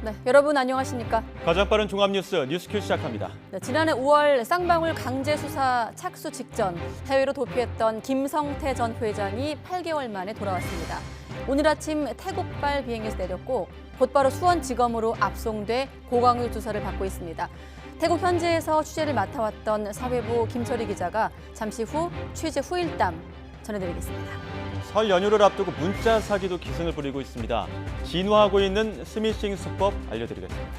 네, 여러분 안녕하십니까? 가장 빠른 종합뉴스 뉴스큐 시작합니다. 네, 지난해 5월 쌍방울 강제 수사 착수 직전 해외로 도피했던 김성태 전 회장이 8개월 만에 돌아왔습니다. 오늘 아침 태국발 비행기에서 내렸고 곧바로 수원지검으로 압송돼 고강도 조사를 받고 있습니다. 태국 현지에서 취재를 맡아왔던 사회부 김철희 기자가 잠시 후 취재 후일담 전해드리겠습니다. 설 연휴를 앞두고 문자 사기도 기승을 부리고 있습니다. 진화하고 있는 스미싱 수법 알려드리겠습니다.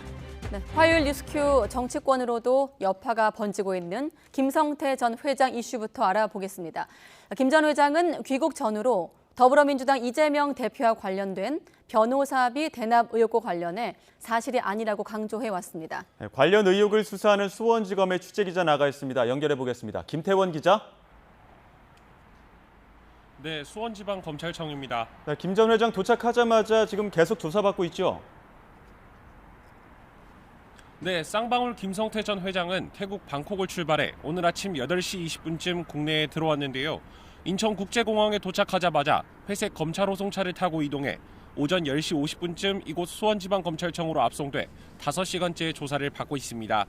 네, 화요일 뉴스큐 정치권으로도 여파가 번지고 있는 김성태 전 회장 이슈부터 알아보겠습니다. 김 전 회장은 귀국 전후로 더불어민주당 이재명 대표와 관련된 변호사비 대납 의혹과 관련해 사실이 아니라고 강조해왔습니다. 네, 관련 의혹을 수사하는 수원지검의 취재기자 나가 있습니다. 연결해 보겠습니다. 김태원 기자. 네, 수원지방검찰청입니다. 네, 김 전 회장 도착하자마자 지금 계속 조사받고 있죠? 네, 쌍방울 김성태 전 회장은 태국 방콕을 출발해 오늘 아침 8시 20분쯤 국내에 들어왔는데요. 인천국제공항에 도착하자마자 회색 검찰 호송차를 타고 이동해 오전 10시 50분쯤 이곳 수원지방검찰청으로 압송돼 5시간째 조사를 받고 있습니다.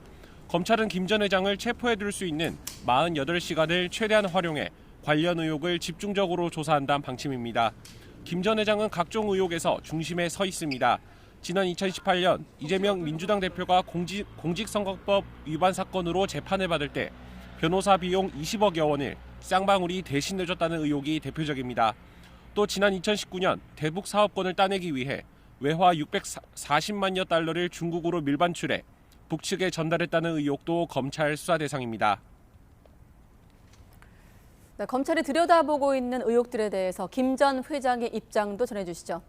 검찰은 김 전 회장을 체포해둘 수 있는 48시간을 최대한 활용해 관련 의혹을 집중적으로 조사한다는 방침입니다. 김 전 회장은 각종 의혹에서 중심에 서 있습니다. 지난 2018년 이재명 민주당 대표가 공직선거법 위반 사건으로 재판을 받을 때 변호사 비용 20억여 원을 쌍방울이 대신 내줬다는 의혹이 대표적입니다. 또 지난 2019년 대북 사업권을 따내기 위해 외화 640만여 달러를 중국으로 밀반출해 북측에 전달했다는 의혹도 검찰 수사 대상입니다. 네, 검찰이 들여다보고 있는 의혹들에 대해서 김 전 회장의 입장도 전해주시죠.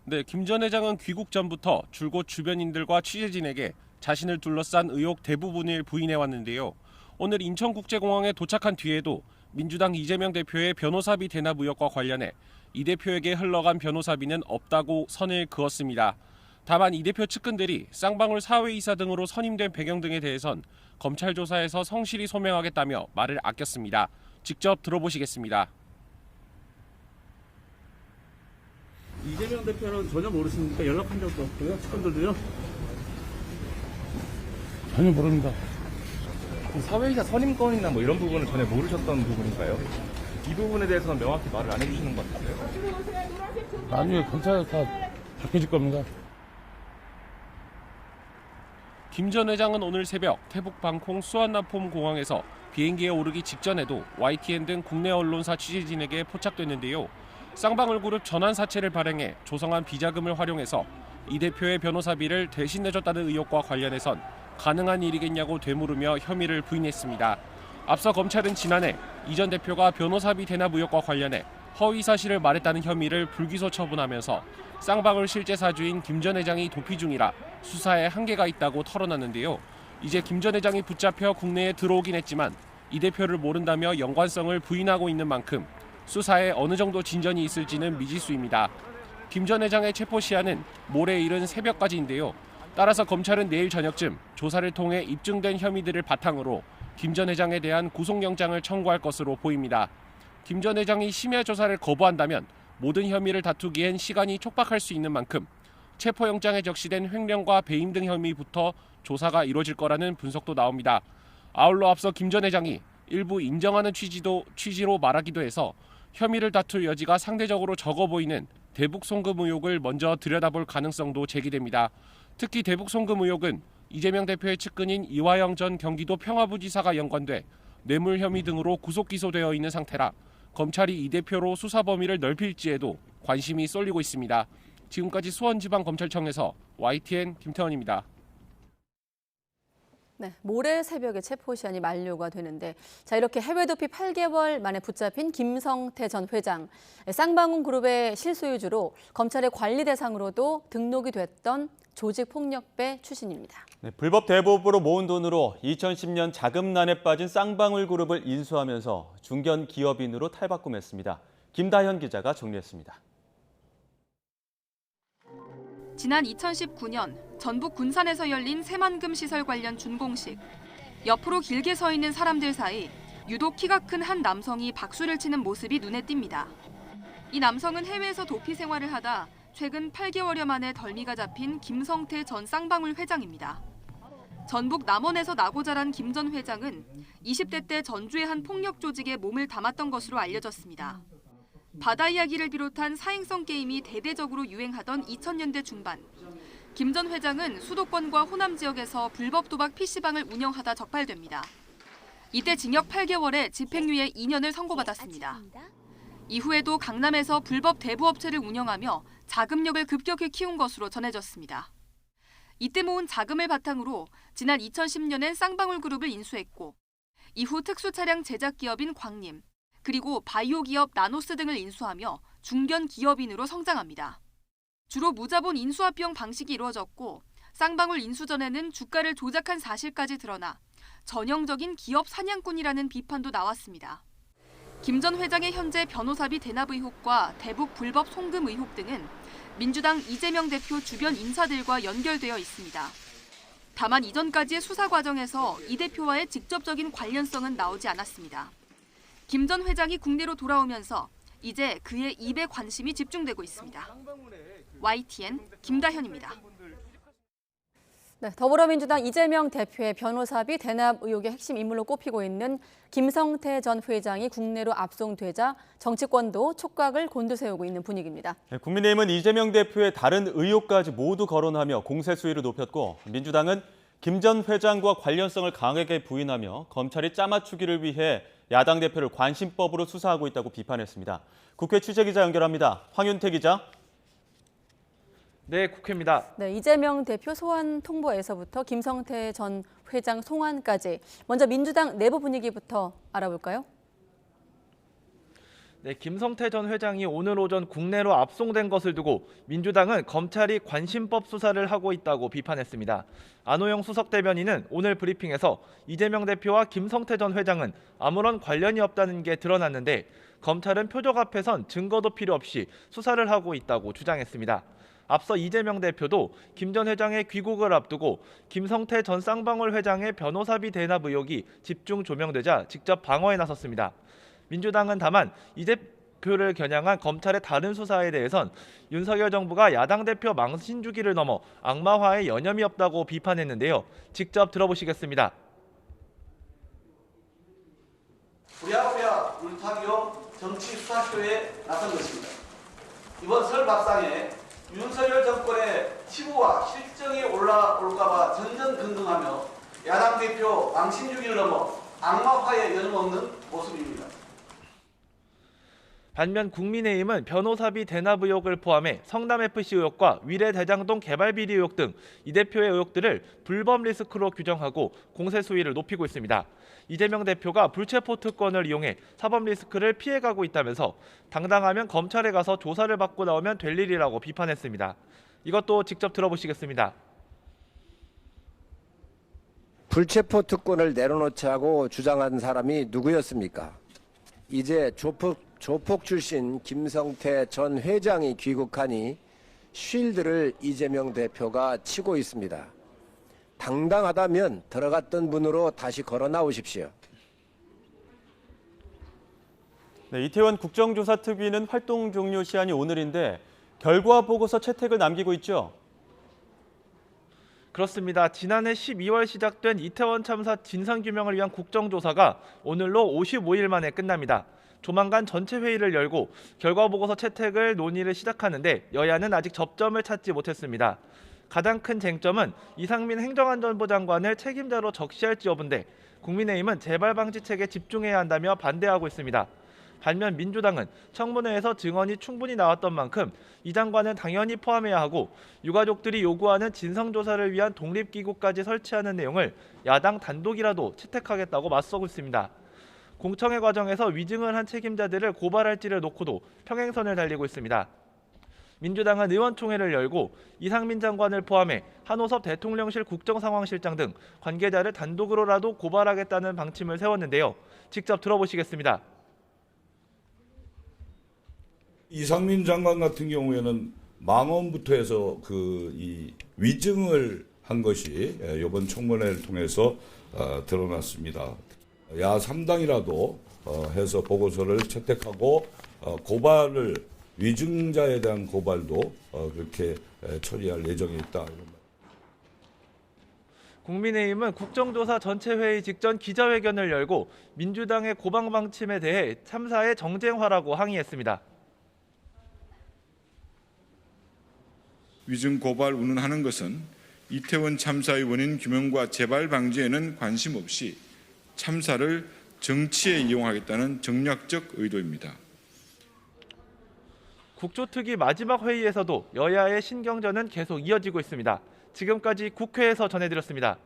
네, 김 전 회장은 귀국 전부터 줄곧 주변인들과 취재진에게 자신을 둘러싼 의혹 대부분을 부인해왔는데요. 오늘 인천국제공항에 도착한 뒤에도 민주당 이재명 대표의 변호사비 대납 의혹과 관련해 이 대표에게 흘러간 변호사비는 없다고 선을 그었습니다. 다만 이 대표 측근들이 쌍방울 사회이사 등으로 선임된 배경 등에 대해선 검찰 조사에서 성실히 소명하겠다며 말을 아꼈습니다. 직접 들어보시겠습니다. 이재명 대표는 전혀 모르십니까? 연락한 적도 없고요. 측근들도요? 전혀 모릅니다. 사회이사 선임권이나 뭐 이런 부분을 전혀 모르셨던 부분인가요? 이 부분에 대해서는 명확히 말을 안 해주시는 것 같아요. 나중에 검찰에서 다 밝혀질 겁니다. 김 전 회장은 오늘 새벽 태북 방콕 수완나폼 공항에서 비행기에 오르기 직전에도 YTN 등 국내 언론사 취재진에게 포착됐는데요. 쌍방울 그룹 전환 사채를 발행해 조성한 비자금을 활용해서 이 대표의 변호사비를 대신 내줬다는 의혹과 관련해선 가능한 일이겠냐고 되물으며 혐의를 부인했습니다. 앞서 검찰은 지난해 이 전 대표가 변호사비 대납 의혹과 관련해 허위 사실을 말했다는 혐의를 불기소 처분하면서 쌍방울 실제 사주인 김 전 회장이 도피 중이라 수사에 한계가 있다고 털어놨는데요. 이제 김 전 회장이 붙잡혀 국내에 들어오긴 했지만 이 대표를 모른다며 연관성을 부인하고 있는 만큼 수사에 어느 정도 진전이 있을지는 미지수입니다. 김 전 회장의 체포 시한은 모레 이른 새벽까지인데요. 따라서 검찰은 내일 저녁쯤 조사를 통해 입증된 혐의들을 바탕으로 김 전 회장에 대한 구속영장을 청구할 것으로 보입니다. 김 전 회장이 심야 조사를 거부한다면 모든 혐의를 다투기엔 시간이 촉박할 수 있는 만큼 체포영장에 적시된 횡령과 배임 등 혐의부터 조사가 이뤄질 거라는 분석도 나옵니다. 아울러 앞서 김 전 회장이 일부 인정하는 취지로 말하기도 해서 혐의를 다툴 여지가 상대적으로 적어 보이는 대북 송금 의혹을 먼저 들여다볼 가능성도 제기됩니다. 특히 대북 송금 의혹은 이재명 대표의 측근인 이화영 전 경기도 평화부지사가 연관돼 뇌물 혐의 등으로 구속 기소되어 있는 상태라 검찰이 이 대표로 수사 범위를 넓힐지에도 관심이 쏠리고 있습니다. 지금까지 수원지방검찰청에서 YTN 김태원입니다. 네, 모레 새벽에 체포 시한이 만료가 되는데 이렇게 해외 도피 8개월 만에 붙잡힌 김성태 전 회장, 쌍방울 그룹의 실소유주로 검찰의 관리 대상으로도 등록이 됐던 조직폭력배 출신입니다. 네, 불법 대부업으로 모은 돈으로 2010년 자금난에 빠진 쌍방울 그룹을 인수하면서 중견 기업인으로 탈바꿈했습니다. 김다현 기자가 정리했습니다. 지난 2019년 전북 군산에서 열린 새만금 시설 관련 준공식. 옆으로 길게 서 있는 사람들 사이 유독 키가 큰 한 남성이 박수를 치는 모습이 눈에 띕니다. 이 남성은 해외에서 도피 생활을 하다 최근 8개월여 만에 덜미가 잡힌 김성태 전 쌍방울 회장입니다. 전북 남원에서 나고 자란 김 전 회장은 20대 때 전주의 한 폭력 조직에 몸을 담았던 것으로 알려졌습니다. 바다 이야기를 비롯한 사행성 게임이 대대적으로 유행하던 2000년대 중반, 김 전 회장은 수도권과 호남 지역에서 불법 도박 PC방을 운영하다 적발됩니다. 이때 징역 8개월에 집행유예 2년을 선고받았습니다. 이후에도 강남에서 불법 대부업체를 운영하며 자금력을 급격히 키운 것으로 전해졌습니다. 이때 모은 자금을 바탕으로 지난 2010년엔 쌍방울 그룹을 인수했고 이후 특수차량 제작 기업인 광림, 그리고 바이오 기업 나노스 등을 인수하며 중견 기업인으로 성장합니다. 주로 무자본 인수합병 방식이 이루어졌고 쌍방울 인수 전에는 주가를 조작한 사실까지 드러나 전형적인 기업 사냥꾼이라는 비판도 나왔습니다. 김 전 회장의 현재 변호사비 대납 의혹과 대북 불법 송금 의혹 등은 민주당 이재명 대표 주변 인사들과 연결되어 있습니다. 다만 이전까지의 수사 과정에서 이 대표와의 직접적인 관련성은 나오지 않았습니다. 김 전 회장이 국내로 돌아오면서 이제 그의 입에 관심이 집중되고 있습니다. YTN 김다현입니다. 네, 더불어민주당 이재명 대표의 변호사비 대납 의혹의 핵심 인물로 꼽히고 있는 김성태 전 회장이 국내로 압송되자 정치권도 촉각을 곤두세우고 있는 분위기입니다. 네, 국민의힘은 이재명 대표의 다른 의혹까지 모두 거론하며 공세 수위를 높였고 민주당은 김 전 회장과 관련성을 강하게 부인하며 검찰이 짜맞추기를 위해 야당 대표를 관심법으로 수사하고 있다고 비판했습니다. 국회 취재기자 연결합니다. 황윤태 기자. 네, 국회입니다. 네, 이재명 대표 소환 통보에서부터 김성태 전 회장 송환까지 먼저 민주당 내부 분위기부터 알아볼까요? 네, 김성태 전 회장이 오늘 오전 국내로 압송된 것을 두고 민주당은 검찰이 관심법 수사를 하고 있다고 비판했습니다. 안호영 수석 대변인은 오늘 브리핑에서 이재명 대표와 김성태 전 회장은 아무런 관련이 없다는 게 드러났는데 검찰은 표적 앞에선 증거도 필요 없이 수사를 하고 있다고 주장했습니다. 앞서 이재명 대표도 김 전 회장의 귀국을 앞두고 김성태 전 쌍방울 회장의 변호사비 대납 의혹이 집중 조명되자 직접 방어에 나섰습니다. 민주당은 다만 이 대표를 겨냥한 검찰의 다른 수사에 대해선 윤석열 정부가 야당 대표 망신 주기를 넘어 악마화에 여념이 없다고 비판했는데요. 직접 들어보시겠습니다. 부랴부랴 물타기용 정치 수사쇼에 나선 것입니다. 이번 설 밥상에 윤석열 정권의 치부와 실정이 올라올까봐 전전긍긍하며 야당 대표 망신 주기를 넘어 악마화에 여념없는 모습입니다. 반면 국민의힘은 변호사비 대납 의혹을 포함해 성남FC 의혹과 위례대장동 개발 비리 의혹 등 이 대표의 의혹들을 불법 리스크로 규정하고 공세 수위를 높이고 있습니다. 이재명 대표가 불체포 특권을 이용해 사법 리스크를 피해가고 있다면서 당당하면 검찰에 가서 조사를 받고 나오면 될 일이라고 비판했습니다. 이것도 직접 들어보시겠습니다. 불체포 특권을 내려놓자고 주장한 사람이 누구였습니까? 이제 조폭 출신 김성태 전 회장이 귀국하니 쉴드를 이재명 대표가 치고 있습니다. 당당하다면 들어갔던 문으로 다시 걸어 나오십시오. 네, 이태원 국정조사특위는 활동 종료 시한이 오늘인데 결과 보고서 채택을 남기고 있죠? 그렇습니다. 지난해 12월 시작된 이태원 참사 진상규명을 위한 국정조사가 오늘로 55일 만에 끝납니다. 조만간 전체 회의를 열고 결과보고서 채택을 논의를 시작하는데 여야는 아직 접점을 찾지 못했습니다. 가장 큰 쟁점은 이상민 행정안전부 장관을 책임자로 적시할지 여부인데 국민의힘은 재발방지책에 집중해야 한다며 반대하고 있습니다. 반면 민주당은 청문회에서 증언이 충분히 나왔던 만큼 이 장관은 당연히 포함해야 하고 유가족들이 요구하는 진상조사를 위한 독립기구까지 설치하는 내용을 야당 단독이라도 채택하겠다고 맞서고 있습니다. 공청회 과정에서 위증을 한 책임자들을 고발할지를 놓고도 평행선을 달리고 있습니다. 민주당은 의원총회를 열고 이상민 장관을 포함해 한호섭 대통령실 국정상황실장 등 관계자를 단독으로라도 고발하겠다는 방침을 세웠는데요. 직접 들어보시겠습니다. 이상민 장관 같은 경우에는 망언부터 해서 이 위증을 한 것이 이번 청문회를 통해서 드러났습니다. 야 3당이라도 해서 보고서를 채택하고 고발을 위증자에 대한 고발도 그렇게 처리할 예정이 있다. 이런 말. 국민의힘은 국정조사 전체 회의 직전 기자회견을 열고 민주당의 고방 방침에 대해 참사의 정쟁화라고 항의했습니다. 위증 고발 운운하는 것은 이태원 참사의 원인 규명과 재발 방지에는 관심 없이 참사를 정치에 이용하겠다는 정략적 의도입니다. 국조특위 마지막 회의에서도 여야의 신경전은 계속 이어지고 있습니다. 지금까지 국회에서 전해드렸습니다.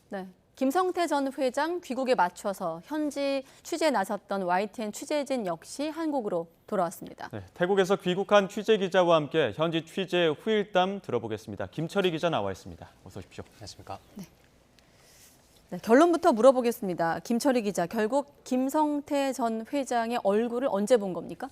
네. 김성태 전 회장 귀국에 맞춰서 현지 취재에 나섰던 YTN 취재진 역시 한국으로 돌아왔습니다. 네, 태국에서 귀국한 취재 기자와 함께 현지 취재 후일담 들어보겠습니다. 김철희 기자 나와 있습니다. 어서 오십시오. 안녕하십니까? 네, 결론부터 물어보겠습니다. 김철희 기자, 결국 김성태 전 회장의 얼굴을 언제 본 겁니까?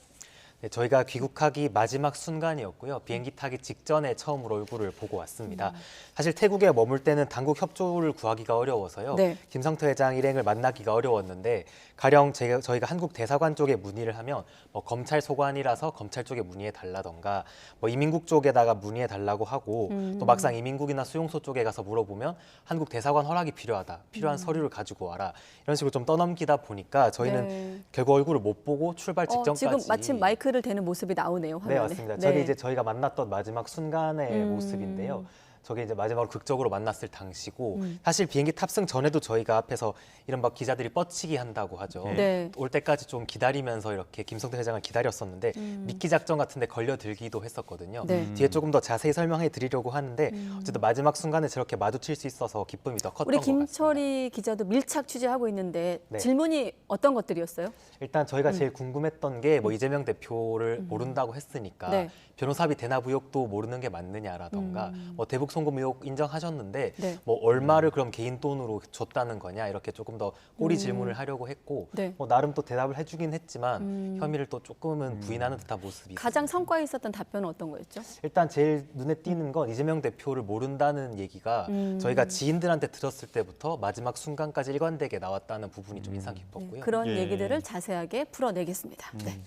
네, 저희가 귀국하기 마지막 순간이었고요. 비행기 타기 직전에 처음으로 얼굴을 보고 왔습니다. 사실 태국에 머물 때는 당국 협조를 구하기가 어려워서요. 네. 김성태 회장 일행을 만나기가 어려웠는데 가령 저희가 한국 대사관 쪽에 문의를 하면 검찰 소관이라서 검찰 쪽에 문의해달라던가 이민국 쪽에다가 문의해달라고 하고 또 막상 이민국이나 수용소 쪽에 가서 물어보면 한국 대사관 허락이 필요하다. 필요한 서류를 가지고 와라. 이런 식으로 좀 떠넘기다 보니까 저희는 결국 얼굴을 못 보고 출발 직전까지 지금 마침 마이크를 대는 모습이 나오네요, 화면에. 네, 맞습니다. 저게 이제 저희가 만났던 마지막 순간의 모습인데요. 저게 이제 마지막으로 극적으로 만났을 당시고 사실 비행기 탑승 전에도 저희가 앞에서 이른바 기자들이 뻗치기 한다고 하죠. 네. 올 때까지 좀 기다리면서 이렇게 김성태 회장을 기다렸었는데 미끼 작전 같은 데 걸려들기도 했었거든요. 네. 뒤에 조금 더 자세히 설명해 드리려고 하는데 어쨌든 마지막 순간에 저렇게 마주칠 수 있어서 기쁨이 더 컸던 것 같습니다. 우리 김철희 기자도 밀착 취재하고 있는데 네. 질문이 어떤 것들이었어요? 일단 저희가 제일 궁금했던 게 이재명 대표를 모른다고 했으니까 네. 변호사비 대납 의혹도 모르는 게 맞느냐라던가 대북 송금 의혹 인정하셨는데 네. 얼마를 그럼 개인 돈으로 줬다는 거냐 이렇게 조금 더 꼬리 질문을 하려고 했고 네. 나름 또 대답을 해주긴 했지만 혐의를 또 조금은 부인하는 듯한 모습이 가장 있습니다. 성과에 있었던 답변은 어떤 거였죠? 일단 제일 눈에 띄는 건 이재명 대표를 모른다는 얘기가 저희가 지인들한테 들었을 때부터 마지막 순간까지 일관되게 나왔다는 부분이 좀 인상 깊었고요. 네, 그런 예. 얘기들을 자세하게 풀어내겠습니다. 네.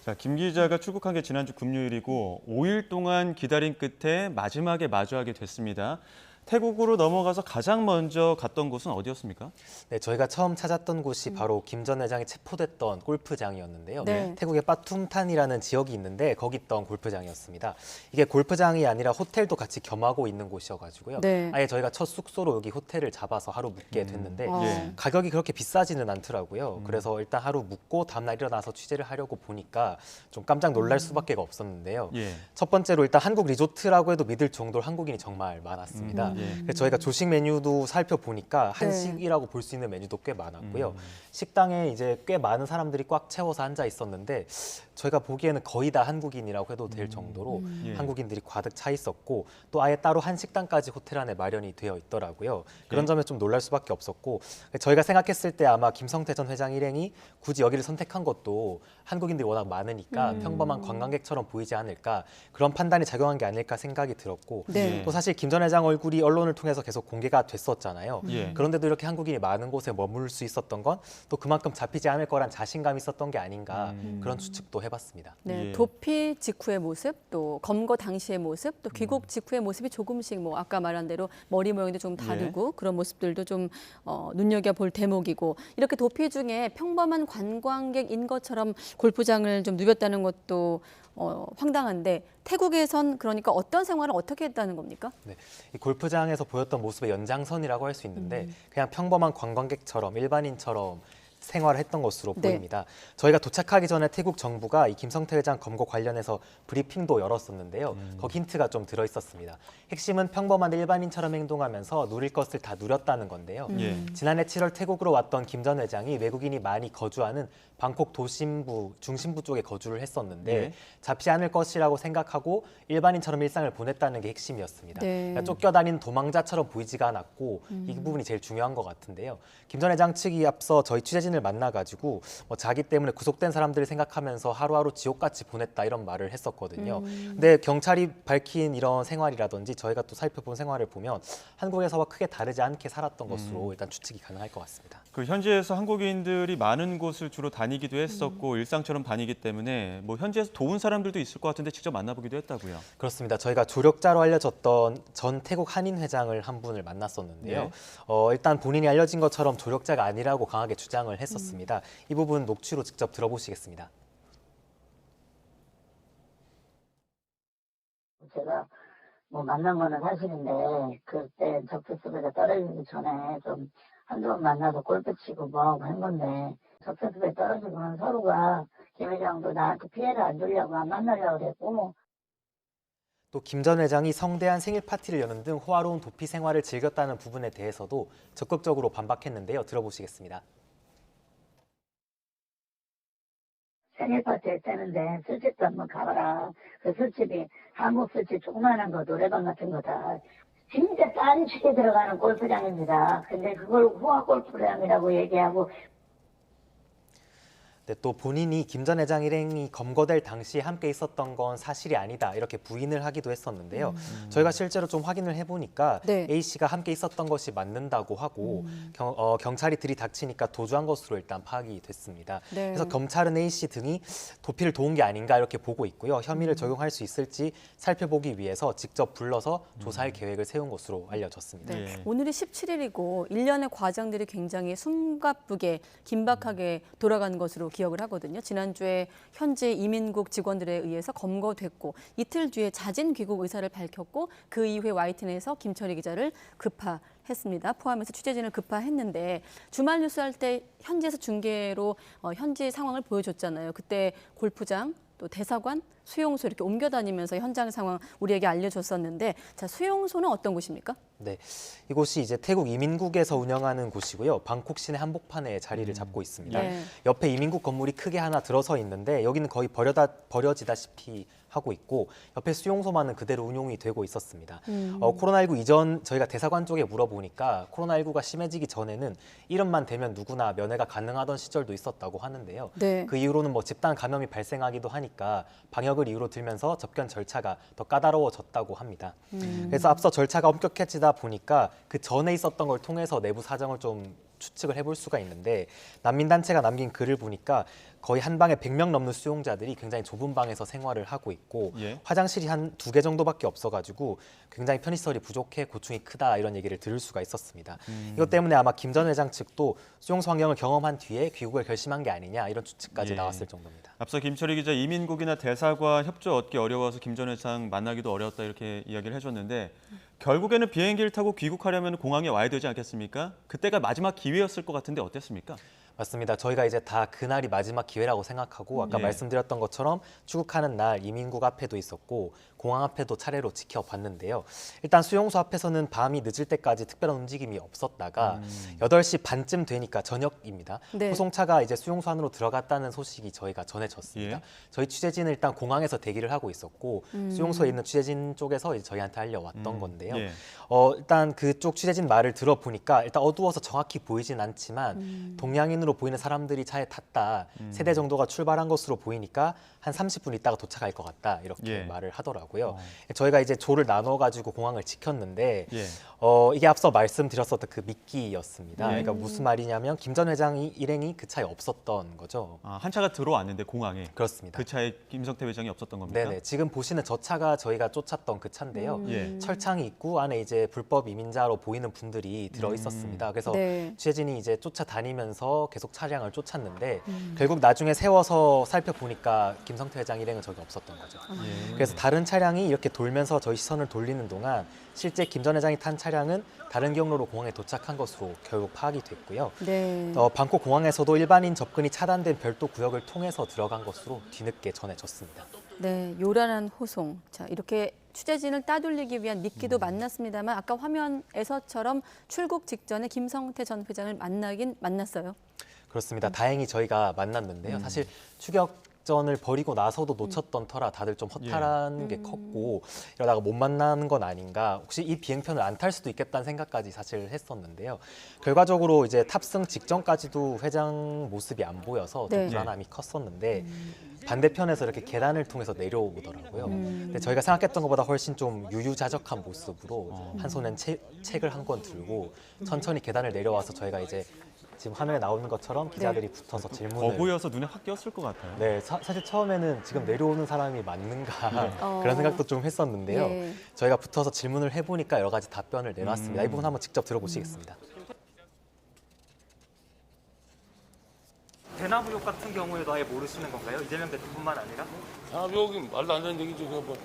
자, 김 기자가 출국한 게 지난주 금요일이고 5일 동안 기다린 끝에 마지막에 마주하게 됐습니다. 태국으로 넘어가서 가장 먼저 갔던 곳은 어디였습니까? 네, 저희가 처음 찾았던 곳이 바로 김 전 회장이 체포됐던 골프장이었는데요. 네. 태국의 빠툼탄이라는 지역이 있는데 거기 있던 골프장이었습니다. 이게 골프장이 아니라 호텔도 같이 겸하고 있는 곳이어가지고요. 네. 아예 저희가 첫 숙소로 여기 호텔을 잡아서 하루 묵게 됐는데 예. 가격이 그렇게 비싸지는 않더라고요. 그래서 일단 하루 묵고 다음날 일어나서 취재를 하려고 보니까 좀 깜짝 놀랄 수밖에 없었는데요. 예. 첫 번째로 일단 한국 리조트라고 해도 믿을 정도로 한국인이 정말 많았습니다. 그래서 저희가 조식 메뉴도 살펴보니까 한식이라고 볼 수 있는 메뉴도 꽤 많았고요. 식당에 이제 꽤 많은 사람들이 꽉 채워서 앉아 있었는데 저희가 보기에는 거의 다 한국인이라고 해도 될 정도로 예. 한국인들이 가득 차 있었고 또 아예 따로 한식당까지 호텔 안에 마련이 되어 있더라고요. 그런 점에 좀 놀랄 수밖에 없었고 저희가 생각했을 때 아마 김성태 전 회장 일행이 굳이 여기를 선택한 것도 한국인들이 워낙 많으니까 평범한 관광객처럼 보이지 않을까 그런 판단이 작용한 게 아닐까 생각이 들었고 네. 또 사실 김 전 회장 얼굴이 언론을 통해서 계속 공개가 됐었잖아요. 예. 그런데도 이렇게 한국인이 많은 곳에 머물 수 있었던 건 또 그만큼 잡히지 않을 거란 자신감이 있었던 게 아닌가 그런 추측도 해봤습니다. 네, 예. 도피 직후의 모습, 또 검거 당시의 모습, 또 귀국 직후의 모습이 조금씩 아까 말한 대로 머리 모양도 좀 다르고 그런 모습들도 좀 눈여겨볼 대목이고 이렇게 도피 중에 평범한 관광객인 것처럼 골프장을 좀 누볐다는 것도 황당한데 태국에선 그러니까 어떤 생활을 어떻게 했다는 겁니까? 네, 이 골프장에서 보였던 모습의 연장선이라고 할 수 있는데 그냥 평범한 관광객처럼 일반인처럼 생활을 했던 것으로 네. 보입니다. 저희가 도착하기 전에 태국 정부가 이 김성태 회장 검거 관련해서 브리핑도 열었었는데요. 거기 힌트가 좀 들어있었습니다. 핵심은 평범한 일반인처럼 행동하면서 누릴 것을 다 누렸다는 건데요. 예. 지난해 7월 태국으로 왔던 김 전 회장이 외국인이 많이 거주하는 방콕 도심부, 중심부 쪽에 거주를 했었는데 예. 잡지 않을 것이라고 생각하고 일반인처럼 일상을 보냈다는 게 핵심이었습니다. 네. 그러니까 쫓겨다니는 도망자처럼 보이지가 않았고 이 부분이 제일 중요한 것 같은데요. 김 전 회장 측이 앞서 저희 취재진을 만나가지고 자기 때문에 구속된 사람들을 생각하면서 하루하루 지옥같이 보냈다 이런 말을 했었거든요. 근데 경찰이 밝힌 이런 생활이라든지 저희가 또 살펴본 생활을 보면 한국에서와 크게 다르지 않게 살았던 것으로 일단 추측이 가능할 것 같습니다. 그 현지에서 한국인들이 많은 곳을 주로 다니 다니기도 했었고 일상처럼 다니기 때문에 뭐 현지에서 도운 사람들도 있을 것 같은데 직접 만나보기도 했다고요. 그렇습니다. 저희가 조력자로 알려졌던 전 태국 한인 회장을 한 분을 만났었는데요. 네. 일단 본인이 알려진 것처럼 조력자가 아니라고 강하게 주장을 했었습니다. 이 부분 녹취로 직접 들어보시겠습니다. 제가 뭐 만난 거는 사실인데 그때 적재수배가 떨어지기 전에 좀 한두 번 만나서 골프 치고 뭐하고 한 건데 적재수배 떨어지고는 서로가 김 회장도 나한테 피해를 안 주려고 안 만나려고 그랬고 또 김 전 회장이 성대한 생일 파티를 여는 등 호화로운 도피 생활을 즐겼다는 부분에 대해서도 적극적으로 반박했는데요. 들어보시겠습니다. 생일 파티 했다는데 술집도 한번 가봐라. 그 술집이 한국 술집 조그마한 거 노래방 같은 거다. 진짜 딴 식에 들어가는 골프장입니다. 근데 그걸 호화 골프장이라고 얘기하고 네, 또 본인이 김 전 회장 일행이 검거될 당시에 함께 있었던 건 사실이 아니다 이렇게 부인을 하기도 했었는데요. 저희가 실제로 좀 확인을 해보니까 네. A 씨가 함께 있었던 것이 맞는다고 하고 경찰이 들이닥치니까 도주한 것으로 일단 파악이 됐습니다. 네. 그래서 검찰은 A 씨 등이 도피를 도운 게 아닌가 이렇게 보고 있고요. 혐의를 적용할 수 있을지 살펴보기 위해서 직접 불러서 조사할 계획을 세운 것으로 알려졌습니다. 네. 예. 오늘이 17일이고 일련의 과정들이 굉장히 숨가쁘게 긴박하게 돌아가는 것으로 기억을 하거든요. 지난주에 현지 이민국 직원들에 의해서 검거됐고 이틀 뒤에 자진 귀국 의사를 밝혔고 그 이후에 YTN에서 김철희 기자를 급파했습니다. 포함해서 취재진을 급파했는데 주말 뉴스 할 때 현지에서 중계로 현지 상황을 보여줬잖아요. 그때 골프장 또 대사관, 수용소 이렇게 옮겨 다니면서 현장 상황 우리에게 알려줬었는데 자, 수용소는 어떤 곳입니까? 네, 이곳이 이제 태국 이민국에서 운영하는 곳이고요. 방콕 시내 한복판에 자리를 잡고 있습니다. 네. 옆에 이민국 건물이 크게 하나 들어서 있는데 여기는 거의 버려지다시피 하고 있고 옆에 수용소만은 그대로 운용이 되고 있었습니다. 코로나19 이전 저희가 대사관 쪽에 물어보니까 코로나19가 심해지기 전에는 이름만 대면 누구나 면회가 가능하던 시절도 있었다고 하는데요. 네. 그 이후로는 뭐 집단 감염이 발생하기도 하니까 방역을 이유로 들면서 접견 절차가 더 까다로워졌다고 합니다. 그래서 앞서 절차가 엄격해지다 보니까 그 전에 있었던 걸 통해서 내부 사정을 좀 추측을 해볼 수가 있는데 난민단체가 남긴 글을 보니까 거의 한 방에 100명 넘는 수용자들이 굉장히 좁은 방에서 생활을 하고 있고 예. 화장실이 한 2개 정도밖에 없어가지고 굉장히 편의시설이 부족해 고충이 크다 이런 얘기를 들을 수가 있었습니다. 이것 때문에 아마 김 전 회장 측도 수용소 환경을 경험한 뒤에 귀국을 결심한 게 아니냐 이런 추측까지 예. 나왔을 정도입니다. 앞서 김철희 기자 이민국이나 대사관 협조 얻기 어려워서 김 전 회장 만나기도 어려웠다 이렇게 이야기를 해줬는데 결국에는 비행기를 타고 귀국하려면 공항에 와야 되지 않겠습니까? 그때가 마지막 기회였을 것 같은데 어땠습니까? 맞습니다. 저희가 이제 다 그날이 마지막 기회라고 생각하고 아까 예. 말씀드렸던 것처럼 출국하는 날 이민국 앞에도 있었고 공항 앞에도 차례로 지켜봤는데요. 일단 수용소 앞에서는 밤이 늦을 때까지 특별한 움직임이 없었다가 8시 반쯤 되니까 저녁입니다. 네. 호송차가 이제 수용소 안으로 들어갔다는 소식이 저희가 전해졌습니다. 예. 저희 취재진은 일단 공항에서 대기를 하고 있었고 수용소에 있는 취재진 쪽에서 이제 저희한테 알려왔던 건데요. 예. 일단 그쪽 취재진 말을 들어보니까 일단 어두워서 정확히 보이진 않지만 동양인으로 보이는 사람들이 차에 탔다. 3대 정도가 출발한 것으로 보이니까 한 30분 있다가 도착할 것 같다. 이렇게 예. 말을 하더라고요. 저희가 이제 조를 나눠가지고 공항을 지켰는데 예. 이게 앞서 말씀드렸었던 그 미끼였습니다. 예. 그러니까 무슨 말이냐면 김 전 회장 일행이 그 차에 없었던 거죠. 아, 한 차가 들어왔는데 공항에 그렇습니다. 그 차에 김성태 회장이 없었던 겁니까? 네네. 지금 보시는 저 차가 저희가 쫓았던 그 차인데요. 예. 철창이 있고 안에 이제 불법 이민자로 보이는 분들이 들어 있었습니다. 그래서 네. 취재진이 이제 쫓아다니면서 계속 차량을 쫓았는데 결국 나중에 세워서 살펴보니까 김성태 회장 일행은 저기 없었던 거죠. 예. 그래서 다른 차량이 이렇게 돌면서 저희 시선을 돌리는 동안 실제 김 전 회장이 탄 차량은 다른 경로로 공항에 도착한 것으로 결국 파악이 됐고요. 네. 방콕 공항에서도 일반인 접근이 차단된 별도 구역을 통해서 들어간 것으로 뒤늦게 전해졌습니다. 네, 요란한 호송. 자, 이렇게 취재진을 따돌리기 위한 미끼도 만났습니다만 아까 화면에서처럼 출국 직전에 김성태 전 회장을 만나긴 만났어요. 그렇습니다. 다행히 저희가 만났는데요. 사실 추격전을 벌이고 나서도 놓쳤던 터라 다들 좀 허탈한 게 컸고 이러다가 못 만나는 건 아닌가. 혹시 이 비행편을 안 탈 수도 있겠다는 생각까지 사실 했었는데요. 결과적으로 이제 탑승 직전까지도 회장 모습이 안 보여서 좀 네. 불안함이 컸었는데 반대편에서 이렇게 계단을 통해서 내려오더라고요. 근데 저희가 생각했던 것보다 훨씬 좀 유유자적한 모습으로 한 손엔 책을 한 권 들고 천천히 계단을 내려와서 저희가 이제 지금 화면에 나오는 것처럼 기자들이 붙어서 질문을 보여서 눈에 확 띄었을 것 같아요. 네, 사실 처음에는 지금 내려오는 사람이 맞는가 그런 생각도 좀 했었는데요. 예. 저희가 붙어서 질문을 해보니까 여러 가지 답변을 내놨습니다. 이 부분 한번 직접 들어보시겠습니다. 대나무욕 같은 경우에도 아예 모르시는 건가요? 이재명 대표뿐만 아니라? 여기 말도 안 되는 얘기죠. 뭐.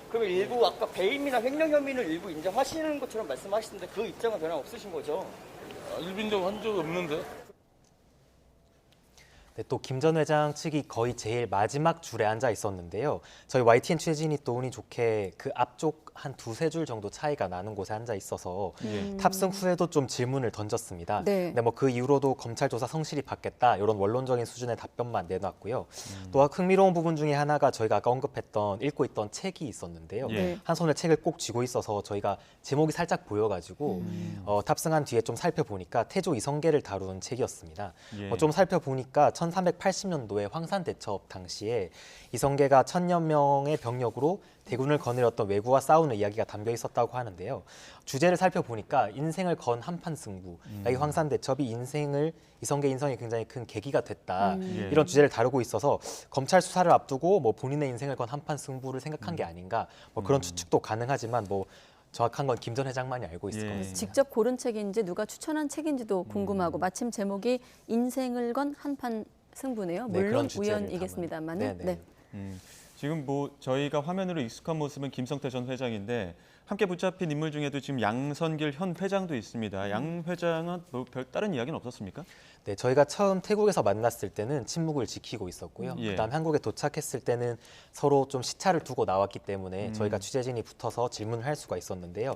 그러면 일부 아까 배임이나 횡령 혐의는 일부 인정하시는 것처럼 말씀하시는데 그 입장은 변화 없으신 거죠? 일부 인정한 적이 없는데. 네, 또 김 전 회장 측이 거의 제일 마지막 줄에 앉아 있었는데요. 저희 YTN 취재진이 또 운이 좋게 그 앞쪽 한 두세 줄 정도 차이가 나는 곳에 앉아 있어서 탑승 후에도 좀 질문을 던졌습니다. 네. 근데 뭐 그 이후로도 검찰 조사 성실히 받겠다 이런 원론적인 수준의 답변만 내놨고요. 또 흥미로운 부분 중에 하나가 저희가 아까 언급했던 읽고 있던 책이 있었는데요. 한 손에 책을 꼭 쥐고 있어서 저희가 제목이 살짝 보여가지고 탑승한 뒤에 좀 살펴보니까 태조 이성계를 다룬 책이었습니다. 좀 살펴보니까 1380년도에 황산대첩 당시에 이성계가 1000여 명의 병력으로 대군을 거느렸던 왜구와 싸우는 이야기가 담겨 있었다고 하는데요. 주제를 살펴보니까 인생을 건 한판 승부, 이 황산대첩이 이성계 인성이 굉장히 큰 계기가 됐다. 이런 주제를 다루고 있어서 검찰 수사를 앞두고 뭐 본인의 인생을 건 한판 승부를 생각한 게 아닌가 뭐 그런 추측도 가능하지만 뭐 정확한 건 김 전 회장만이 알고 있을 것 같습니다. 직접 고른 책인지 누가 추천한 책인지도 궁금하고 마침 제목이 인생을 건 한판 승부네요. 네, 물론 그런 주제를 우연이겠습니다만은. 네. 지금 뭐 저희가 화면으로 익숙한 모습은 김성태 전 회장인데 함께 붙잡힌 인물 중에도 지금 양선길 현 회장도 있습니다. 양 회장은 뭐 별다른 이야기는 없었습니까? 네, 저희가 처음 태국에서 만났을 때는 침묵을 지키고 있었고요. 그다음 한국에 도착했을 때는 서로 좀 시차를 두고 나왔기 때문에 저희가 취재진이 붙어서 질문을 할 수가 있었는데요.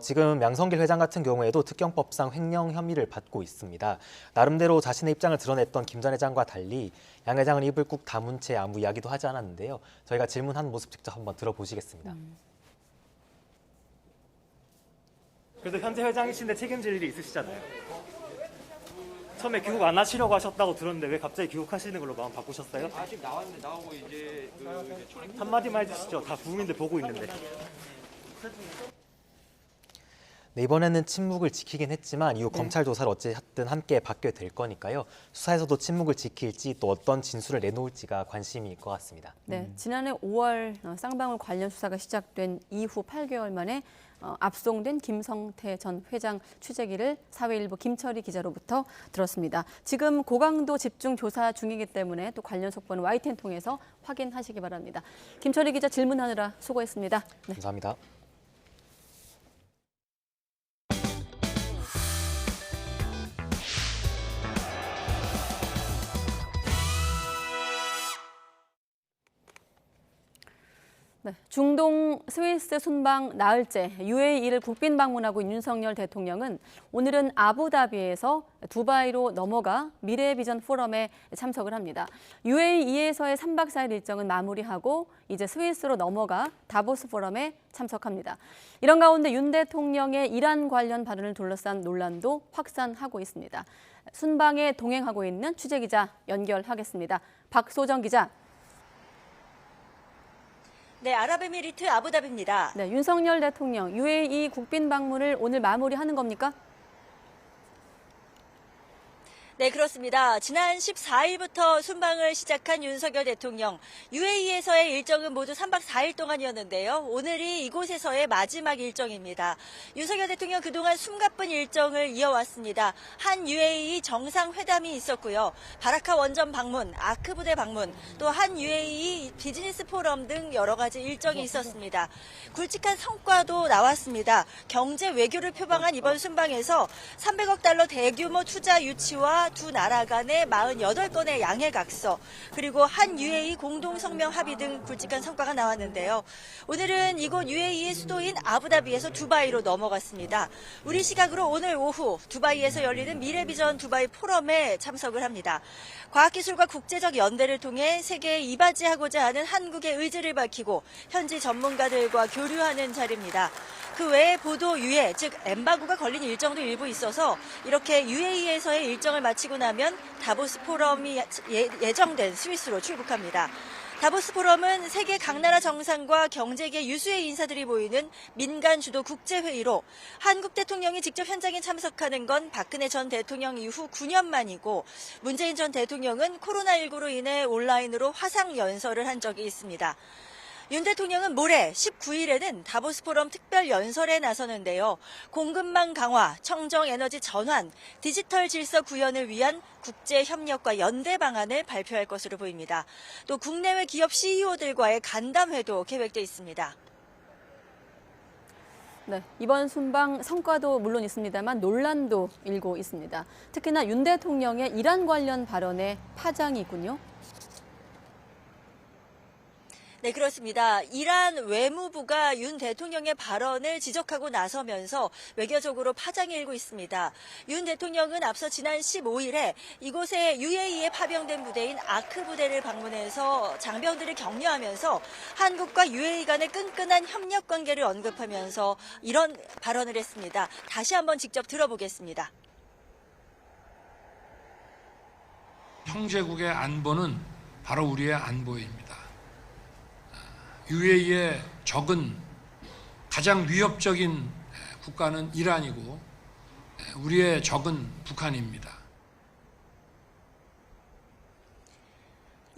지금 양선길 회장 같은 경우에도 특경법상 횡령 혐의를 받고 있습니다. 나름대로 자신의 입장을 드러냈던 김 전 회장과 달리 양 회장은 입을 꾹 다문 채 아무 이야기도 하지 않았는데요. 저희가 질문한 모습 직접 한번 들어보시겠습니다. 그래도 현재 회장이신데 책임질 일이 있으시잖아요. 처음에 귀국 안 하시려고 하셨다고 들었는데 왜 갑자기 귀국하시는 걸로 마음 바꾸셨어요? 지금 나왔는데 나오고 이제 한마디만 해주시죠. 다 국민들 보고 있는데. 네, 이번에는 침묵을 지키긴 했지만 이후 검찰 조사를 어쨌든 함께 받게 될 거니까요. 수사에서도 침묵을 지킬지 또 어떤 진술을 내놓을지가 관심일 것 같습니다. 네, 지난해 5월 쌍방울 관련 수사가 시작된 이후 8개월 만에 압송된 김성태 전 회장 취재기를 사회일보 김철희 기자로부터 들었습니다. 지금 고강도 집중 조사 중이기 때문에 또 관련 속보는 YTN 통해서 확인하시기 바랍니다. 김철희 기자 질문하느라 수고했습니다. 네. 감사합니다. 네, 중동 스위스 순방 나흘째 UAE를 국빈 방문하고 있는 윤석열 대통령은 오늘은 아부다비에서 두바이로 넘어가 미래비전 포럼에 참석을 합니다. UAE에서의 3박 4일 일정은 마무리하고 이제 스위스로 넘어가 다보스 포럼에 참석합니다. 이런 가운데 윤 대통령의 이란 관련 발언을 둘러싼 논란도 확산하고 있습니다. 순방에 동행하고 있는 취재기자 연결하겠습니다. 박소정 기자. 네, 아랍에미리트 아부다비입니다. 네, 윤석열 대통령 UAE 국빈 방문을 오늘 마무리하는 겁니까? 네, 그렇습니다. 지난 14일부터 순방을 시작한 윤석열 대통령. UAE에서의 일정은 모두 3박 4일 동안이었는데요. 오늘이 이곳에서의 마지막 일정입니다. 윤석열 대통령 그동안 숨가쁜 일정을 이어왔습니다. 한 UAE 정상회담이 있었고요. 바라카 원전 방문, 아크 부대 방문, 또 한 UAE 비즈니스 포럼 등 여러 가지 일정이 있었습니다. 굵직한 성과도 나왔습니다. 경제 외교를 표방한 이번 순방에서 300억 달러 대규모 투자 유치와 두 나라 간의 48건의 양해각서, 그리고 한 UAE 공동성명 합의 등 굵직한 성과가 나왔는데요. 오늘은 이곳 UAE의 수도인 아부다비에서 두바이로 넘어갔습니다. 우리 시각으로 오늘 오후 두바이에서 열리는 미래비전 두바이 포럼에 참석을 합니다. 과학기술과 국제적 연대를 통해 세계에 이바지하고자 하는 한국의 의지를 밝히고 현지 전문가들과 교류하는 자리입니다. 그 외에 보도 유예, 즉 엠바고가 걸린 일정도 일부 있어서 이렇게 UAE에서의 일정을 마치고 나면 다보스 포럼이 예정된 스위스로 출국합니다. 다보스 포럼은 세계 각 나라 정상과 경제계 유수의 인사들이 모이는 민간 주도 국제회의로 한국 대통령이 직접 현장에 참석하는 건 박근혜 전 대통령 이후 9년 만이고 문재인 전 대통령은 코로나19로 인해 온라인으로 화상 연설을 한 적이 있습니다. 윤 대통령은 모레 19일에는 다보스 포럼 특별 연설에 나서는데요. 공급망 강화, 청정 에너지 전환, 디지털 질서 구현을 위한 국제 협력과 연대 방안을 발표할 것으로 보입니다. 또 국내외 기업 CEO들과의 간담회도 계획돼 있습니다. 네, 이번 순방 성과도 물론 있습니다만 논란도 일고 있습니다. 특히나 윤 대통령의 이란 관련 발언에 파장이 있군요. 네, 그렇습니다. 이란 외무부가 윤 대통령의 발언을 지적하고 나서면서 외교적으로 파장이 일고 있습니다. 윤 대통령은 앞서 지난 15일에 이곳에 UAE에 파병된 부대인 아크 부대를 방문해서 장병들을 격려하면서 한국과 UAE 간의 끈끈한 협력 관계를 언급하면서 이런 발언을 했습니다. 다시 한번 직접 들어보겠습니다. 형제국의 안보는 바로 우리의 안보입니다. UAE의 적은 가장 위협적인 국가는 이란이고 우리의 적은 북한입니다.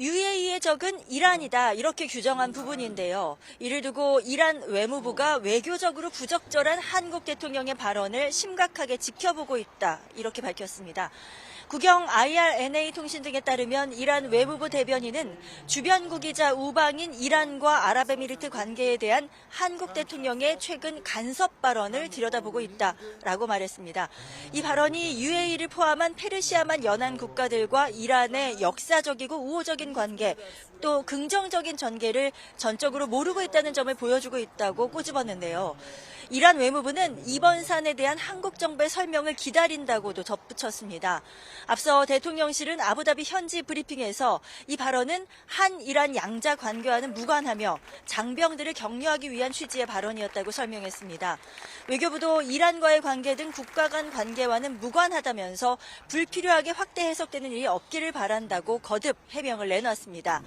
UAE의 적은 이란이다 이렇게 규정한 부분인데요. 이를 두고 이란 외무부가 외교적으로 부적절한 한국 대통령의 발언을 심각하게 지켜보고 있다 이렇게 밝혔습니다. 국영 IRNA 통신 등에 따르면 이란 외무부 대변인은 주변국이자 우방인 이란과 아랍에미리트 관계에 대한 한국 대통령의 최근 간섭 발언을 들여다보고 있다라고 말했습니다. 이 발언이 UAE를 포함한 페르시아만 연안 국가들과 이란의 역사적이고 우호적인 관계 또 긍정적인 전개를 전적으로 모르고 있다는 점을 보여주고 있다고 꼬집었는데요. 이란 외무부는 이번 사안에 대한 한국 정부의 설명을 기다린다고도 덧붙였습니다. 앞서 대통령실은 아부다비 현지 브리핑에서 이 발언은 한이란 양자 관계와는 무관하며 장병들을 격려하기 위한 취지의 발언이었다고 설명했습니다. 외교부도 이란과의 관계 등 국가 간 관계와는 무관하다면서 불필요하게 확대 해석되는 일이 없기를 바란다고 거듭 해명을 내놨습니다.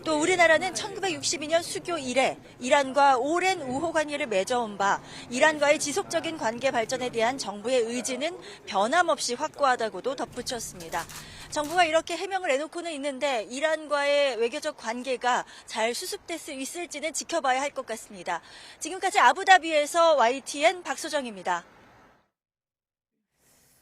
또 우리나라는 1962년 수교 이래 이란과 오랜 우호 관계를 맺어온 바 이란과의 지속적인 관계 발전에 대한 정부의 의지는 변함없이 확고하다고도 덧붙였습니다. 정부가 이렇게 해명을 해놓고는 있는데 이란과의 외교적 관계가 잘 수습될 수 있을지는 지켜봐야 할 것 같습니다. 지금까지 아부다비에서 YTN 박소정입니다.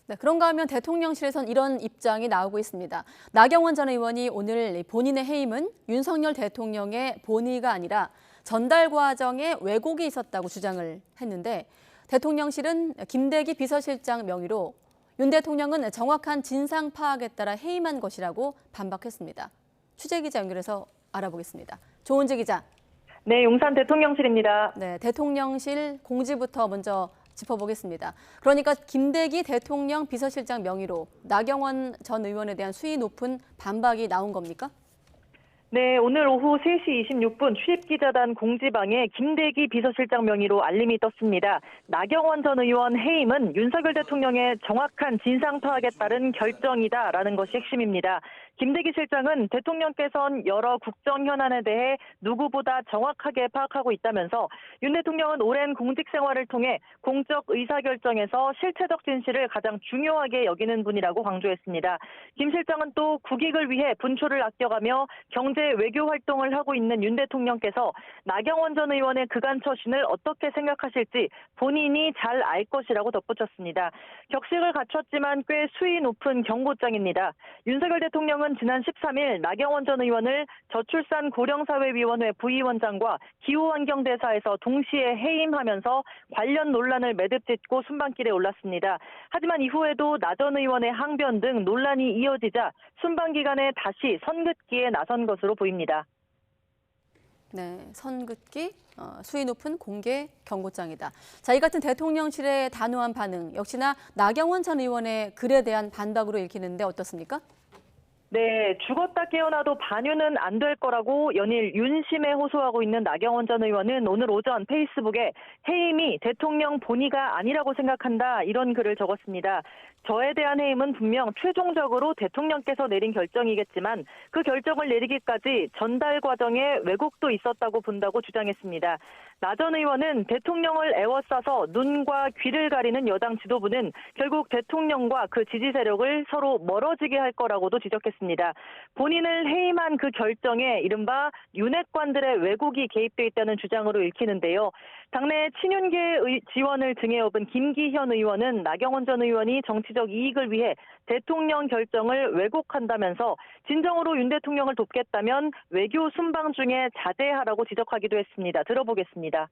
네, 그런가 하면 대통령실에선 이런 입장이 나오고 있습니다. 나경원 전 의원이 오늘 본인의 해임은 윤석열 대통령의 본의가 아니라 전달 과정에 왜곡이 있었다고 주장을 했는데 대통령실은 김대기 비서실장 명의로 윤 대통령은 정확한 진상 파악에 따라 해임한 것이라고 반박했습니다. 취재기자 연결해서 알아보겠습니다. 조은지 기자. 네, 용산 대통령실입니다. 네, 대통령실 공지부터 먼저 짚어보겠습니다. 그러니까 김대기 대통령 비서실장 명의로 나경원 전 의원에 대한 수위 높은 반박이 나온 겁니까? 네, 오늘 오후 3시 26분 출입기자단 공지방에 김대기 비서실장 명의로 알림이 떴습니다. 나경원 전 의원 해임은 윤석열 대통령의 정확한 진상 파악에 따른 결정이다라는 것이 핵심입니다. 김대기 실장은 대통령께서는 여러 국정 현안에 대해 누구보다 정확하게 파악하고 있다면서 윤 대통령은 오랜 공직 생활을 통해 공적 의사결정에서 실체적 진실을 가장 중요하게 여기는 분이라고 강조했습니다. 김 실장은 또 국익을 위해 분초를 아껴가며 경제 외교 활동을 하고 있는 윤 대통령께서 나경원 전 의원의 그간 처신을 어떻게 생각하실지 본인이 잘 알 것이라고 덧붙였습니다. 격식을 갖췄지만 꽤 수위 높은 경고장입니다. 윤석열 대통령은 지난 13일 나경원 전 의원을 저출산 고령사회위원회 부위원장과 기후환경대사에서 동시에 해임하면서 관련 논란을 매듭짓고 순방길에 올랐습니다. 하지만 이후에도 나 전 의원의 항변 등 논란이 이어지자 순방 기간에 다시 선긋기에 나선 것으로 보입니다. 네, 선긋기, 수위 높은 공개 경고장이다. 자, 이 같은 대통령실의 단호한 반응, 역시나 나경원 전 의원의 글에 대한 반박으로 읽히는데 어떻습니까? 네, 죽었다 깨어나도 반유는 안 될 거라고 연일 윤심에 호소하고 있는 나경원 전 의원은 오늘 오전 페이스북에 해임이 대통령 본의가 아니라고 생각한다 이런 글을 적었습니다. 저에 대한 해임은 분명 최종적으로 대통령께서 내린 결정이겠지만 그 결정을 내리기까지 전달 과정에 왜곡도 있었다고 본다고 주장했습니다. 나 전 의원은 대통령을 애워싸서 눈과 귀를 가리는 여당 지도부는 결국 대통령과 그 지지 세력을 서로 멀어지게 할 거라고도 지적했습니다. 본인을 해임한 그 결정에 이른바 윤핵관들의 왜곡이 개입돼 있다는 주장으로 읽히는데요. 당내 친윤계 지원을 등에 업은 김기현 의원은 나경원 전 의원이 정치적 이익을 위해 대통령 결정을 왜곡한다면서 진정으로 윤 대통령을 돕겠다면 외교 순방 중에 자제하라고 지적하기도 했습니다. 들어보겠습니다.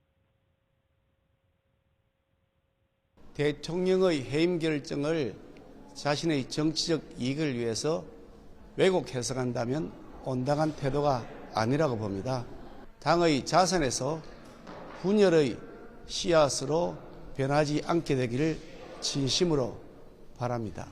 대통령의 해임 결정을 자신의 정치적 이익을 위해서 왜곡 해석한다면 온당한 태도가 아니라고 봅니다. 당의 자산에서 분열의 씨앗으로 변하지 않게 되기를 진심으로 바랍니다.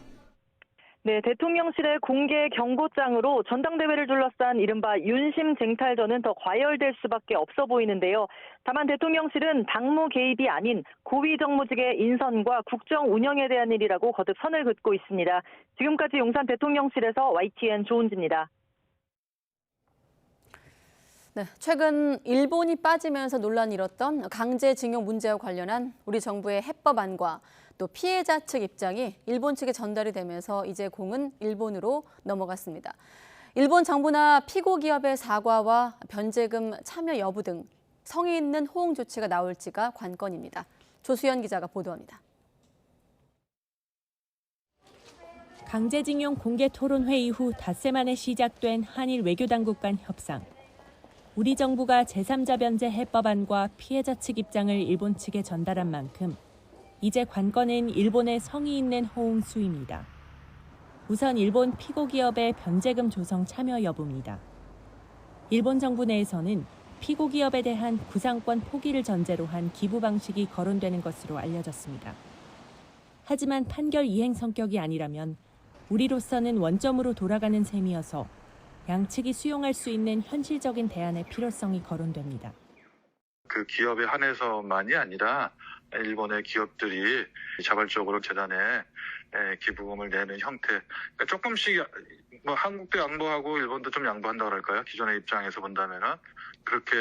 네, 대통령실의 공개 경고장으로 전당대회를 둘러싼 이른바 윤심 쟁탈전은 더 과열될 수밖에 없어 보이는데요. 다만 대통령실은 당무 개입이 아닌 고위 정무직의 인선과 국정 운영에 대한 일이라고 거듭 선을 긋고 있습니다. 지금까지 용산 대통령실에서 YTN 조은지입니다. 네, 최근 일본이 빠지면서 논란이 일었던 강제징용 문제와 관련한 우리 정부의 해법안과 또 피해자 측 입장이 일본 측에 전달이 되면서 이제 공은 일본으로 넘어갔습니다. 일본 정부나 피고 기업의 사과와 변제금 참여 여부 등 성의 있는 호응 조치가 나올지가 관건입니다. 조수연 기자가 보도합니다. 강제징용 공개 토론회 이후 닷새 만에 시작된 한일 외교당국 간 협상. 우리 정부가 제3자 변제 해법안과 피해자 측 입장을 일본 측에 전달한 만큼 이제 관건은 일본의 성의 있는 호응 수입니다. 우선 일본 피고 기업의 변제금 조성 참여 여부입니다. 일본 정부 내에서는 피고 기업에 대한 구상권 포기를 전제로 한 기부 방식이 거론되는 것으로 알려졌습니다. 하지만 판결 이행 성격이 아니라면 우리로서는 원점으로 돌아가는 셈이어서 양측이 수용할 수 있는 현실적인 대안의 필요성이 거론됩니다. 그 기업에 한해서만이 아니라 일본의 기업들이 자발적으로 재단에 기부금을 내는 형태, 그러니까 조금씩 뭐 한국도 양보하고 일본도 좀 양보한다 그럴까요? 기존의 입장에서 본다면은 그렇게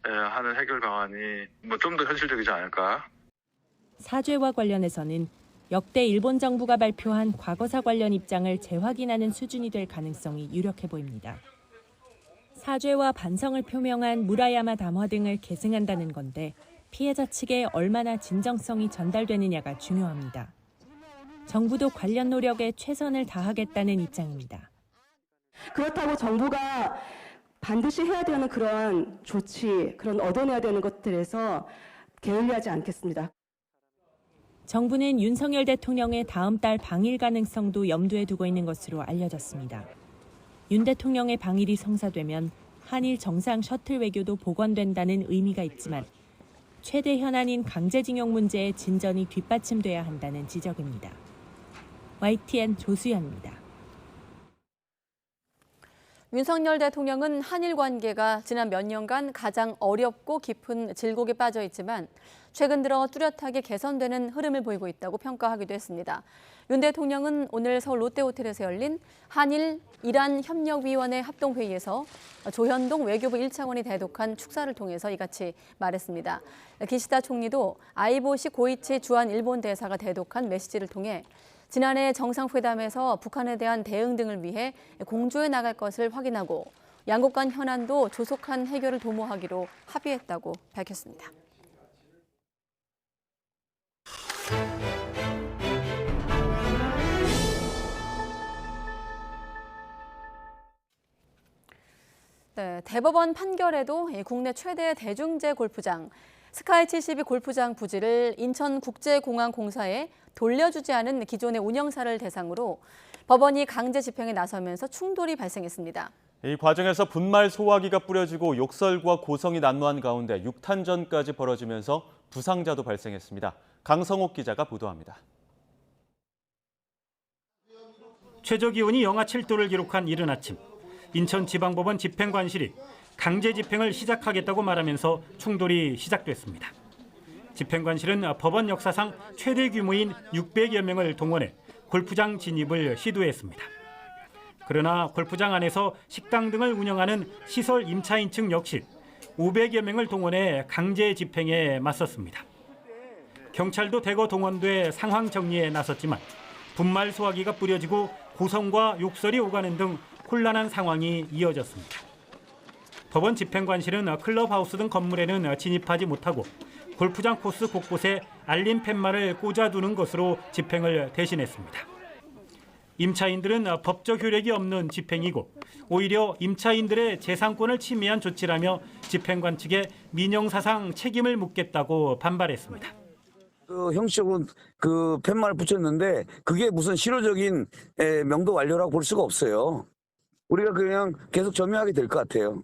하는 해결 방안이 뭐 좀 더 현실적이지 않을까? 사죄와 관련해서는 역대 일본 정부가 발표한 과거사 관련 입장을 재확인하는 수준이 될 가능성이 유력해 보입니다. 사죄와 반성을 표명한 무라야마 담화 등을 계승한다는 건데 피해자 측에 얼마나 진정성이 전달되느냐가 중요합니다. 정부도 관련 노력에 최선을 다하겠다는 입장입니다. 그렇다고 정부가 반드시 해야 되는 그런 조치, 그런 얻어내야 되는 것들에서 게을리하지 않겠습니다. 정부는 윤석열 대통령의 다음 달 방일 가능성도 염두에 두고 있는 것으로 알려졌습니다. 윤 대통령의 방일이 성사되면 한일 정상 셔틀 외교도 복원된다는 의미가 있지만 최대 현안인 강제징용 문제의 진전이 뒷받침돼야 한다는 지적입니다. YTN 조수연입니다. 윤석열 대통령은 한일 관계가 지난 몇 년간 가장 어렵고 깊은 질곡에 빠져 있지만 최근 들어 뚜렷하게 개선되는 흐름을 보이고 있다고 평가하기도 했습니다. 윤 대통령은 오늘 서울 롯데호텔에서 열린 한일 이란협력위원회 합동회의에서 조현동 외교부 1차관이 대독한 축사를 통해서 이같이 말했습니다. 기시다 총리도 아이보시 고이치 주한 일본 대사가 대독한 메시지를 통해 지난해 정상회담에서 북한에 대한 대응 등을 위해 공조해 나갈 것을 확인하고 양국 간 현안도 조속한 해결을 도모하기로 합의했다고 밝혔습니다. 네, 대법원 판결에도 국내 최대 대중제 골프장 스카이 72 골프장 부지를 인천국제공항공사에 돌려주지 않은 기존의 운영사를 대상으로 법원이 강제 집행에 나서면서 충돌이 발생했습니다. 이 과정에서 분말 소화기가 뿌려지고 욕설과 고성이 난무한 가운데 육탄전까지 벌어지면서 부상자도 발생했습니다. 강성옥 기자가 보도합니다. 최저기온이 영하 7도를 기록한 이른 아침, 인천지방법원 집행관실이 강제 집행을 시작하겠다고 말하면서 충돌이 시작됐습니다. 집행관실은 법원 역사상 최대 규모인 600여 명을 동원해 골프장 진입을 시도했습니다. 그러나 골프장 안에서 식당 등을 운영하는 시설 임차인 측 역시 500여 명을 동원해 강제 집행에 맞섰습니다. 경찰도 대거 동원돼 상황 정리에 나섰지만 분말 소화기가 뿌려지고 고성과 욕설이 오가는 등 혼란한 상황이 이어졌습니다. 법원 집행관실은 클럽하우스 등 건물에는 진입하지 못하고 골프장 코스 곳곳에 알림 팻말을 꽂아두는 것으로 집행을 대신했습니다. 임차인들은 법적 효력이 없는 집행이고 오히려 임차인들의 재산권을 침해한 조치라며 집행관 측에 민형사상 책임을 묻겠다고 반발했습니다. 형식적으로 팻말을 붙였는데 그게 무슨 실효적인 명도 완료라고 볼 수가 없어요. 우리가 그냥 계속 점유하게 될 것 같아요.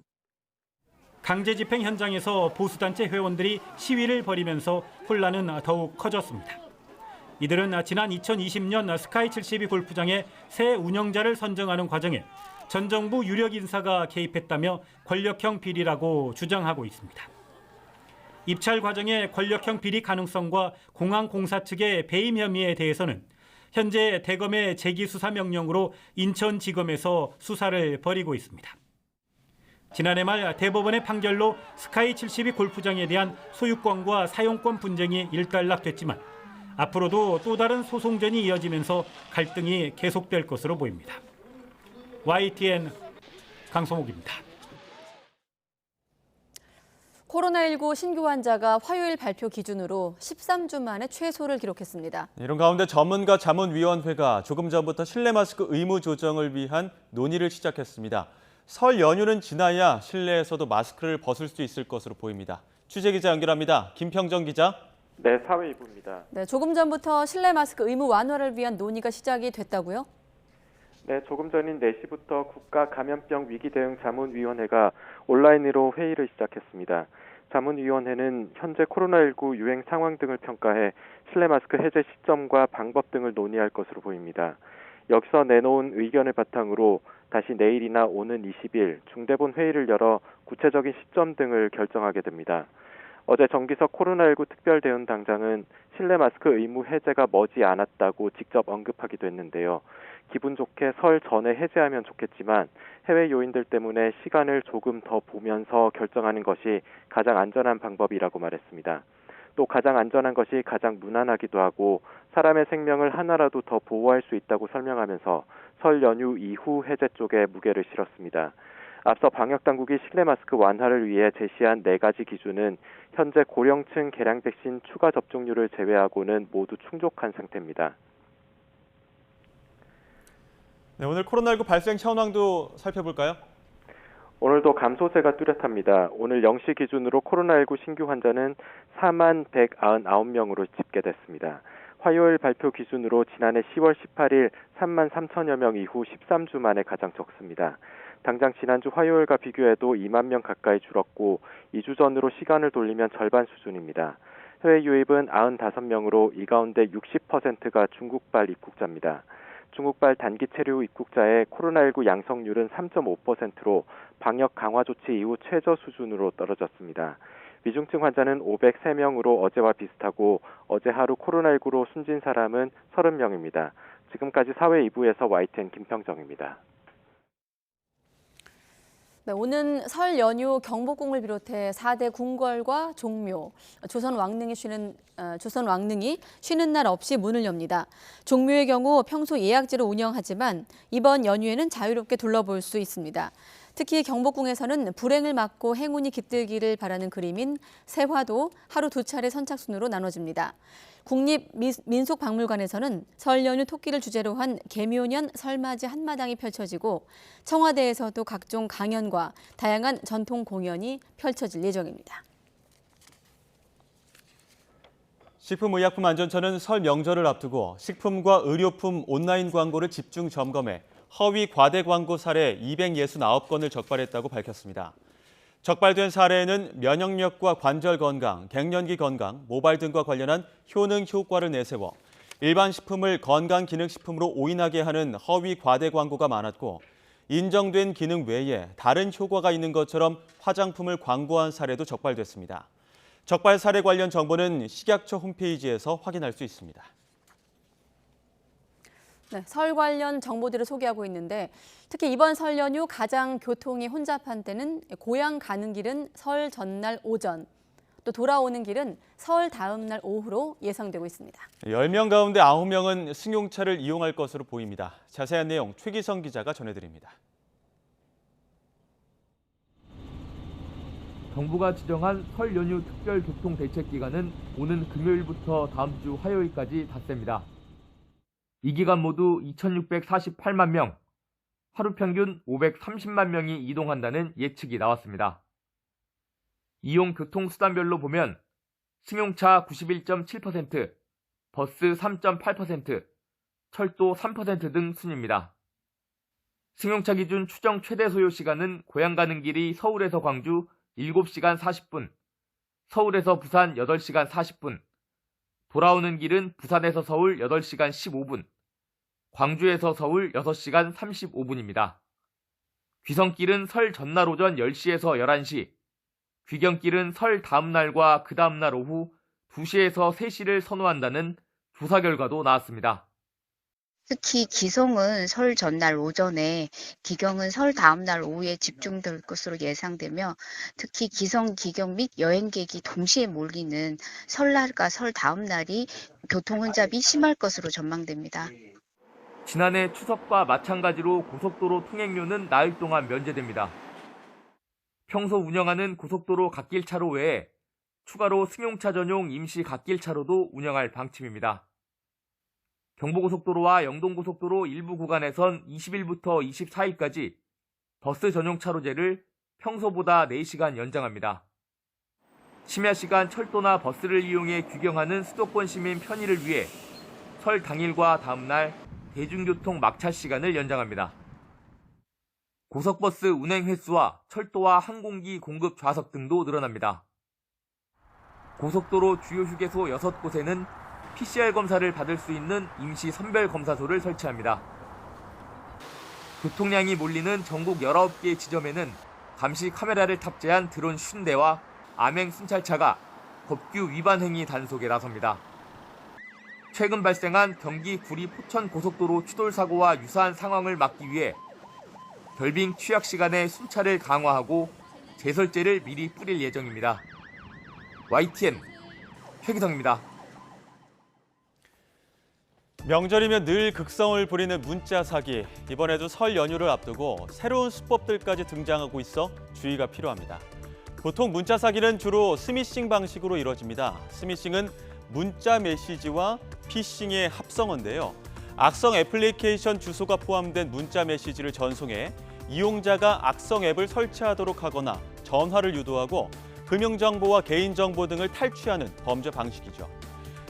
강제 집행 현장에서 보수단체 회원들이 시위를 벌이면서 혼란은 더욱 커졌습니다. 이들은 지난 2020년 스카이 72 골프장의 새 운영자를 선정하는 과정에 전 정부 유력 인사가 개입했다며 권력형 비리라고 주장하고 있습니다. 입찰 과정의 권력형 비리 가능성과 공항공사 측의 배임 혐의에 대해서는 현재 대검의 재기수사 명령으로 인천지검에서 수사를 벌이고 있습니다. 지난해 말 대법원의 판결로 스카이 72 골프장에 대한 소유권과 사용권 분쟁이 일단락됐지만 앞으로도 또 다른 소송전이 이어지면서 갈등이 계속될 것으로 보입니다. YTN 강성욱입니다. 코로나19 신규 환자가 화요일 발표 기준으로 13주 만에 최소를 기록했습니다. 이런 가운데 전문가 자문위원회가 조금 전부터 실내 마스크 의무 조정을 위한 논의를 시작했습니다. 설 연휴는 지나야 실내에서도 마스크를 벗을 수 있을 것으로 보입니다. 취재기자 연결합니다. 김평정 기자. 네, 사회 2부입니다. 네, 조금 전부터 실내 마스크 의무 완화를 위한 논의가 시작이 됐다고요? 네, 조금 전인 4시부터 국가감염병 위기대응자문위원회가 온라인으로 회의를 시작했습니다. 자문위원회는 현재 코로나19 유행 상황 등을 평가해 실내 마스크 해제 시점과 방법 등을 논의할 것으로 보입니다. 여기서 내놓은 의견을 바탕으로 다시 내일이나 오는 20일 중대본 회의를 열어 구체적인 시점 등을 결정하게 됩니다. 어제 정기석 코로나19 특별대응당장은 실내 마스크 의무 해제가 머지 않았다고 직접 언급하기도 했는데요. 기분 좋게 설 전에 해제하면 좋겠지만 해외 요인들 때문에 시간을 조금 더 보면서 결정하는 것이 가장 안전한 방법이라고 말했습니다. 또 가장 안전한 것이 가장 무난하기도 하고 사람의 생명을 하나라도 더 보호할 수 있다고 설명하면서 설 연휴 이후 해제 쪽에 무게를 실었습니다. 앞서 방역당국이 실내 마스크 완화를 위해 제시한 4가지 기준은 현재 고령층 개량 백신 추가 접종률을 제외하고는 모두 충족한 상태입니다. 네, 오늘 코로나19 발생 현황도 살펴볼까요? 오늘도 감소세가 뚜렷합니다. 오늘 0시 기준으로 코로나19 신규 환자는 4만 199명으로 집계됐습니다. 화요일 발표 기준으로 지난해 10월 18일 3만 3천여 명 이후 13주 만에 가장 적습니다. 당장 지난주 화요일과 비교해도 2만 명 가까이 줄었고 2주 전으로 시간을 돌리면 절반 수준입니다. 해외 유입은 95명으로 이 가운데 60%가 중국발 입국자입니다. 중국발 단기 체류 입국자의 코로나19 양성률은 3.5%로 방역 강화 조치 이후 최저 수준으로 떨어졌습니다. 위중증 환자는 503명으로 어제와 비슷하고 어제 하루 코로나19로 숨진 사람은 30명입니다. 지금까지 사회 2부에서 YTN 김평정입니다. 네, 오는 설 연휴 경복궁을 비롯해 4대 궁궐과 종묘, 조선 왕릉이 쉬는 날 없이 문을 엽니다. 종묘의 경우 평소 예약제로 운영하지만 이번 연휴에는 자유롭게 둘러볼 수 있습니다. 특히 경복궁에서는 불행을 막고 행운이 깃들기를 바라는 그림인 세화도 하루 2차례 선착순으로 나눠집니다. 국립민속박물관에서는 설 연휴 토끼를 주제로 한 개묘년 설맞이 한마당이 펼쳐지고 청와대에서도 각종 강연과 다양한 전통 공연이 펼쳐질 예정입니다. 식품의약품안전처는 설 명절을 앞두고 식품과 의료품 온라인 광고를 집중 점검해 허위 과대 광고 사례 269건을 적발했다고 밝혔습니다. 적발된 사례에는 면역력과 관절 건강, 갱년기 건강, 모발 등과 관련한 효능 효과를 내세워 일반 식품을 건강기능식품으로 오인하게 하는 허위 과대 광고가 많았고 인정된 기능 외에 다른 효과가 있는 것처럼 화장품을 광고한 사례도 적발됐습니다. 적발 사례 관련 정보는 식약처 홈페이지에서 확인할 수 있습니다. 네, 설 관련 정보들을 소개하고 있는데 특히 이번 설 연휴 가장 교통이 혼잡한 때는 고향 가는 길은 설 전날 오전, 또 돌아오는 길은 설 다음 날 오후로 예상되고 있습니다. 10명 가운데 9명은 승용차를 이용할 것으로 보입니다. 자세한 내용 최기성 기자가 전해드립니다. 정부가 지정한 설 연휴 특별 교통 대책 기간은 오는 금요일부터 다음 주 화요일까지 닷새입니다. 이 기간 모두 2,648만 명, 하루 평균 530만 명이 이동한다는 예측이 나왔습니다. 이용 교통수단별로 보면 승용차 91.7%, 버스 3.8%, 철도 3% 등 순입니다. 승용차 기준 추정 최대 소요 시간은 고향 가는 길이 서울에서 광주 7시간 40분, 서울에서 부산 8시간 40분, 돌아오는 길은 부산에서 서울 8시간 15분, 광주에서 서울 6시간 35분입니다. 귀성길은 설 전날 오전 10시에서 11시, 귀경길은 설 다음 날과 그 다음 날 오후 2시에서 3시를 선호한다는 조사 결과도 나왔습니다. 특히 기송은 설 전날 오전에, 기경은 설 다음 날 오후에 집중될 것으로 예상되며 특히 기성, 기경 및 여행객이 동시에 몰리는 설날과 설 다음 날이 교통 혼잡이 심할 것으로 전망됩니다. 지난해 추석과 마찬가지로 고속도로 통행료는 나흘 동안 면제됩니다. 평소 운영하는 고속도로 갓길차로 외에 추가로 승용차 전용 임시 갓길차로도 운영할 방침입니다. 경부고속도로와 영동고속도로 일부 구간에선 20일부터 24일까지 버스 전용 차로제를 평소보다 4시간 연장합니다. 심야 시간 철도나 버스를 이용해 귀경하는 수도권 시민 편의를 위해 설 당일과 다음 날 대중교통 막차 시간을 연장합니다. 고속버스 운행 횟수와 철도와 항공기 공급 좌석 등도 늘어납니다. 고속도로 주요 휴게소 6곳에는 PCR 검사를 받을 수 있는 임시 선별검사소를 설치합니다. 교통량이 몰리는 전국 19개 지점에는 감시 카메라를 탑재한 드론 50대와 암행 순찰차가 법규 위반 행위 단속에 나섭니다. 최근 발생한 경기 구리 포천 고속도로 추돌 사고와 유사한 상황을 막기 위해 결빙 취약 시간에 순찰을 강화하고 제설제를 미리 뿌릴 예정입니다. YTN 최기성입니다. 명절이면 늘 극성을 부리는 문자 사기. 이번에도 설 연휴를 앞두고 새로운 수법들까지 등장하고 있어 주의가 필요합니다. 보통 문자 사기는 주로 스미싱 방식으로 이루어집니다. 스미싱은 문자 메시지와 피싱의 합성어인데요. 악성 애플리케이션 주소가 포함된 문자 메시지를 전송해 이용자가 악성 앱을 설치하도록 하거나 전화를 유도하고 금융정보와 개인정보 등을 탈취하는 범죄 방식이죠.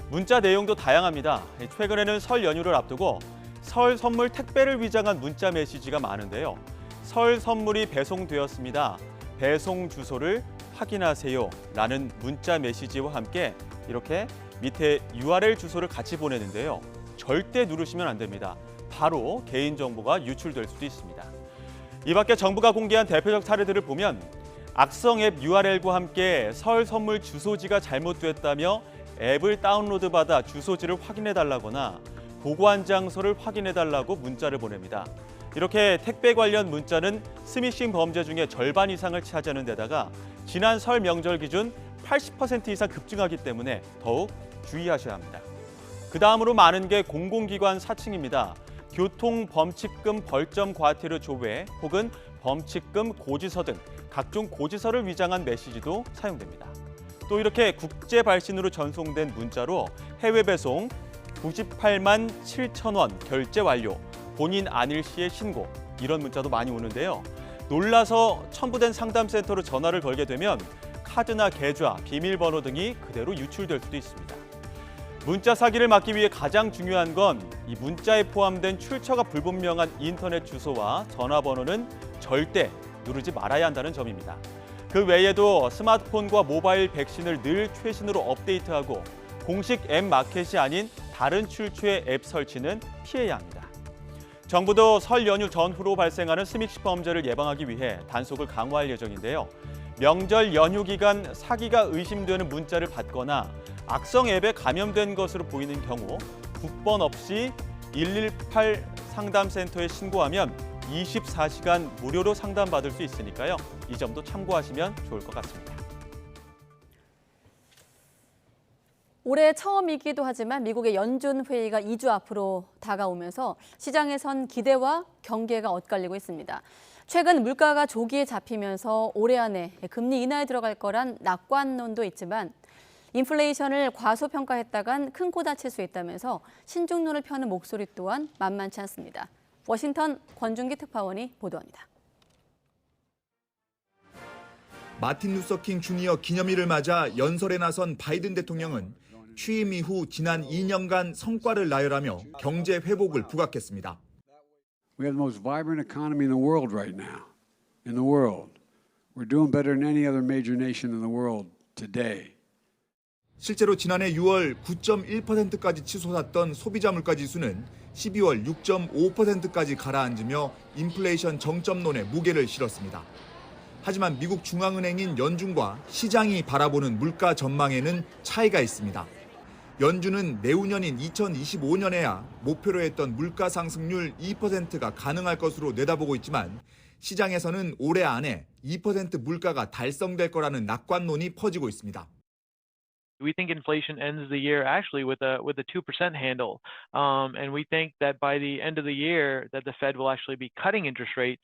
문자 내용도 다양합니다. 최근에는 설 연휴를 앞두고 설 선물 택배를 위장한 문자 메시지가 많은데요. 설 선물이 배송되었습니다. 배송 주소를 확인하세요. 라는 문자 메시지와 함께 이렇게 밑에 URL 주소를 같이 보내는데요. 절대 누르시면 안 됩니다. 바로 개인정보가 유출될 수도 있습니다. 이 밖에 정부가 공개한 대표적 사례들을 보면 악성 앱 URL과 함께 설 선물 주소지가 잘못됐다며 앱을 다운로드받아 주소지를 확인해달라거나 보관 장소를 확인해달라고 문자를 보냅니다. 이렇게 택배 관련 문자는 스미싱 범죄 중에 절반 이상을 차지하는 데다가 지난 설 명절 기준 80% 이상 급증하기 때문에 더욱 주의하셔야 합니다. 그 다음으로 많은 게 공공기관 사칭입니다. 교통범칙금 벌점 과태료 조회 혹은 범칙금 고지서 등 각종 고지서를 위장한 메시지도 사용됩니다. 또 이렇게 국제 발신으로 전송된 문자로 해외 배송 98만 7천 원 결제 완료, 본인 아닐 시에 신고 이런 문자도 많이 오는데요. 놀라서 첨부된 상담센터로 전화를 걸게 되면 카드나 계좌, 비밀번호 등이 그대로 유출될 수도 있습니다. 문자 사기를 막기 위해 가장 중요한 건 이 문자에 포함된 출처가 불분명한 인터넷 주소와 전화번호는 절대 누르지 말아야 한다는 점입니다. 그 외에도 스마트폰과 모바일 백신을 늘 최신으로 업데이트하고 공식 앱 마켓이 아닌 다른 출처의 앱 설치는 피해야 합니다. 정부도 설 연휴 전후로 발생하는 스믹시 범죄를 예방하기 위해 단속을 강화할 예정인데요. 명절 연휴 기간 사기가 의심되는 문자를 받거나 악성 앱에 감염된 것으로 보이는 경우 국번 없이 118 상담센터에 신고하면 24시간 무료로 상담받을 수 있으니까요. 이 점도 참고하시면 좋을 것 같습니다. 올해 처음이기도 하지만 미국의 연준 회의가 2주 앞으로 다가오면서 시장에선 기대와 경계가 엇갈리고 있습니다. 최근 물가가 조기에 잡히면서 올해 안에 금리 인하에 들어갈 거란 낙관론도 있지만 인플레이션을 과소평가했다간 큰 코 다칠 수 있다면서 신중론을 펴는 목소리 또한 만만치 않습니다. 워싱턴 권준기 특파원이 보도합니다. 마틴 루서킹 주니어 기념일을 맞아 연설에 나선 바이든 대통령은 취임 이후 지난 2년간 성과를 나열하며 경제 회복을 부각했습니다. We have the most vibrant economy in the world right now. In the world. We're doing better than any other major nation in the world today. 실제로 지난해 6월 9.1%까지 치솟았던 소비자 물가 지수는 12월 6.5%까지 가라앉으며 인플레이션 정점론에 무게를 실었습니다. 하지만 미국 중앙은행인 연준과 시장이 바라보는 물가 전망에는 차이가 있습니다. 연준은 내후년인 2025년에야 목표로 했던 물가 상승률 2%가 가능할 것으로 내다보고 있지만 시장에서는 올해 안에 2% 물가가 달성될 거라는 낙관론이 퍼지고 있습니다. We think inflation ends the year actually with a 2% handle, and we think that by the end of the year that the Fed will actually be cutting interest rates.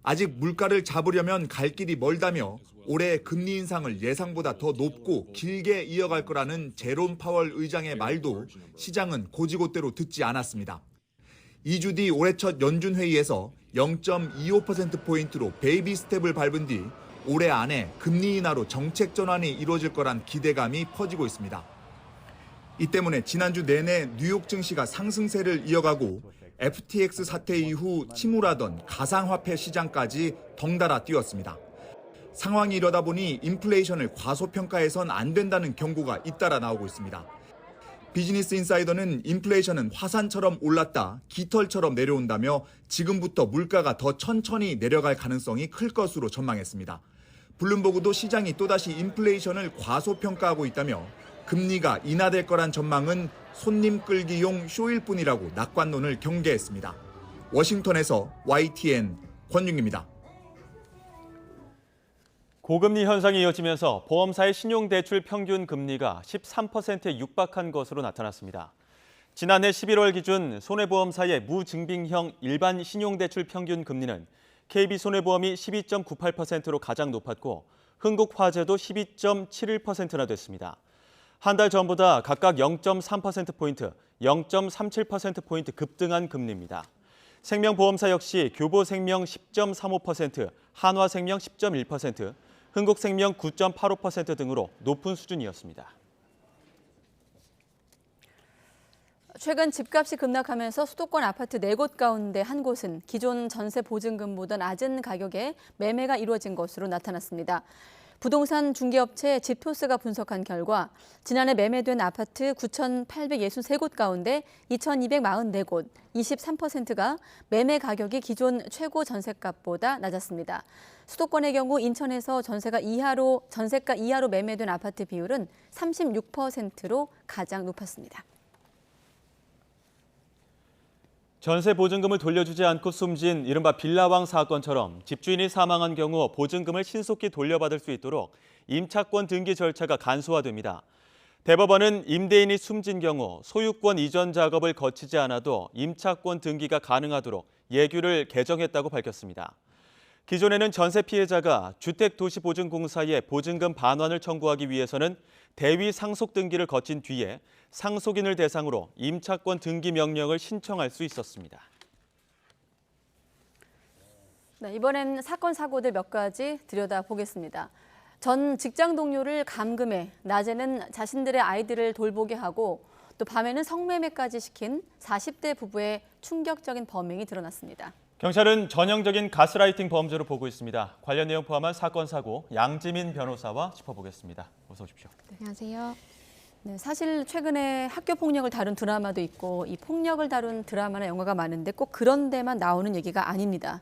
아직 물가를 잡으려면 갈 길이 멀다며 올해 금리 인상을 예상보다 더 높고 길게 이어갈 거라는 제롬 파월 의장의 말도 시장은 고지고대로 듣지 않았습니다. 2주 뒤 올해 첫 연준 회의에서 0.25%포인트로 베이비 스텝을 밟은 뒤 올해 안에 금리 인하로 정책 전환이 이루어질 거란 기대감이 퍼지고 있습니다. 이 때문에 지난주 내내 뉴욕 증시가 상승세를 이어가고 FTX 사태 이후 침울하던 가상화폐 시장까지 덩달아 뛰었습니다. 상황이 이러다 보니 인플레이션을 과소평가해선 안 된다는 경고가 잇따라 나오고 있습니다. 비즈니스 인사이더는 인플레이션은 화산처럼 올랐다, 깃털처럼 내려온다며 지금부터 물가가 더 천천히 내려갈 가능성이 클 것으로 전망했습니다. 블룸버그도 시장이 또다시 인플레이션을 과소평가하고 있다며 금리가 인하될 거란 전망은 손님 끌기용 쇼일 뿐이라고 낙관론을 경계했습니다. 워싱턴에서 YTN 권윤기입니다. 고금리 현상이 이어지면서 보험사의 신용대출 평균 금리가 13%에 육박한 것으로 나타났습니다. 지난해 11월 기준 손해보험사의 무증빙형 일반 신용대출 평균 금리는 KB손해보험이 12.98%로 가장 높았고 흥국화재도 12.71%나 됐습니다. 한 달 전보다 각각 0.3%포인트, 0.37%포인트 급등한 금리입니다. 생명보험사 역시 교보생명 10.35%, 한화생명 10.1%, 흥국생명 9.85% 등으로 높은 수준이었습니다. 최근 집값이 급락하면서 수도권 아파트 4곳 가운데 한 곳은 기존 전세 보증금보다 낮은 가격에 매매가 이루어진 것으로 나타났습니다. 부동산 중개업체 집토스가 분석한 결과 지난해 매매된 아파트 9,863곳 가운데 2,244곳, 23%가 매매 가격이 기존 최고 전셋값보다 낮았습니다. 수도권의 경우 인천에서 전세가 이하로 매매된 아파트 비율은 36%로 가장 높았습니다. 전세 보증금을 돌려주지 않고 숨진 이른바 빌라왕 사건처럼 집주인이 사망한 경우 보증금을 신속히 돌려받을 수 있도록 임차권 등기 절차가 간소화됩니다. 대법원은 임대인이 숨진 경우 소유권 이전 작업을 거치지 않아도 임차권 등기가 가능하도록 예규를 개정했다고 밝혔습니다. 기존에는 전세 피해자가 주택도시보증공사에 보증금 반환을 청구하기 위해서는 대위 상속 등기를 거친 뒤에 상속인을 대상으로 임차권 등기 명령을 신청할 수 있었습니다. 네, 이번엔 사건 사고들 몇 가지 들여다보겠습니다. 전 직장 동료를 감금해 낮에는 자신들의 아이들을 돌보게 하고 또 밤에는 성매매까지 시킨 40대 부부의 충격적인 범행이 드러났습니다. 경찰은 전형적인 가스라이팅 범죄로 보고 있습니다. 관련 내용 포함한 사건 사고 양지민 변호사와 짚어보겠습니다. 어서 오십시오. 안녕하세요. 네, 사실 최근에 학교 폭력을 다룬 드라마도 있고 이 폭력을 다룬 드라마나 영화가 많은데 꼭 그런 데만 나오는 얘기가 아닙니다.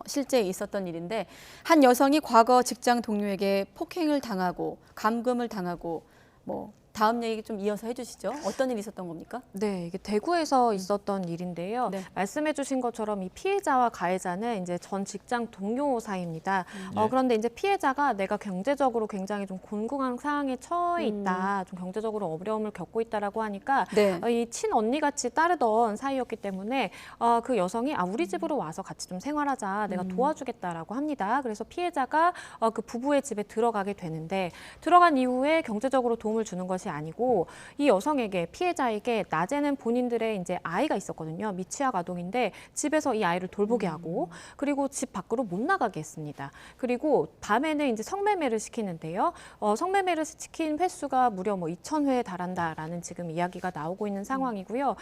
실제 있었던 일인데 한 여성이 과거 직장 동료에게 폭행을 당하고 감금을 당하고 다음 얘기 좀 이어서 해주시죠. 어떤 일이 있었던 겁니까? 네, 이게 대구에서 있었던 일인데요. 네. 말씀해주신 것처럼 이 피해자와 가해자는 이제 전 직장 동료 사이입니다. 예. 그런데 이제 피해자가 내가 경제적으로 굉장히 좀 곤궁한 상황에 처해 있다, 좀 경제적으로 어려움을 겪고 있다라고 하니까 네. 이 친언니 같이 따르던 사이였기 때문에 그 여성이 우리 집으로 와서 같이 좀 생활하자, 내가 도와주겠다라고 합니다. 그래서 피해자가 그 부부의 집에 들어가게 되는데 들어간 이후에 경제적으로 도움을 주는 것이 아니고 이 여성에게 피해자에게 낮에는 본인들의 이제 아이가 있었거든요. 미취학 아동인데 집에서 이 아이를 돌보게 하고 그리고 집 밖으로 못 나가게 했습니다. 그리고 밤에는 이제 성매매를 시키는데요. 성매매를 시킨 횟수가 무려 2,000회에 달한다라는 지금 이야기가 나오고 있는 상황이고요.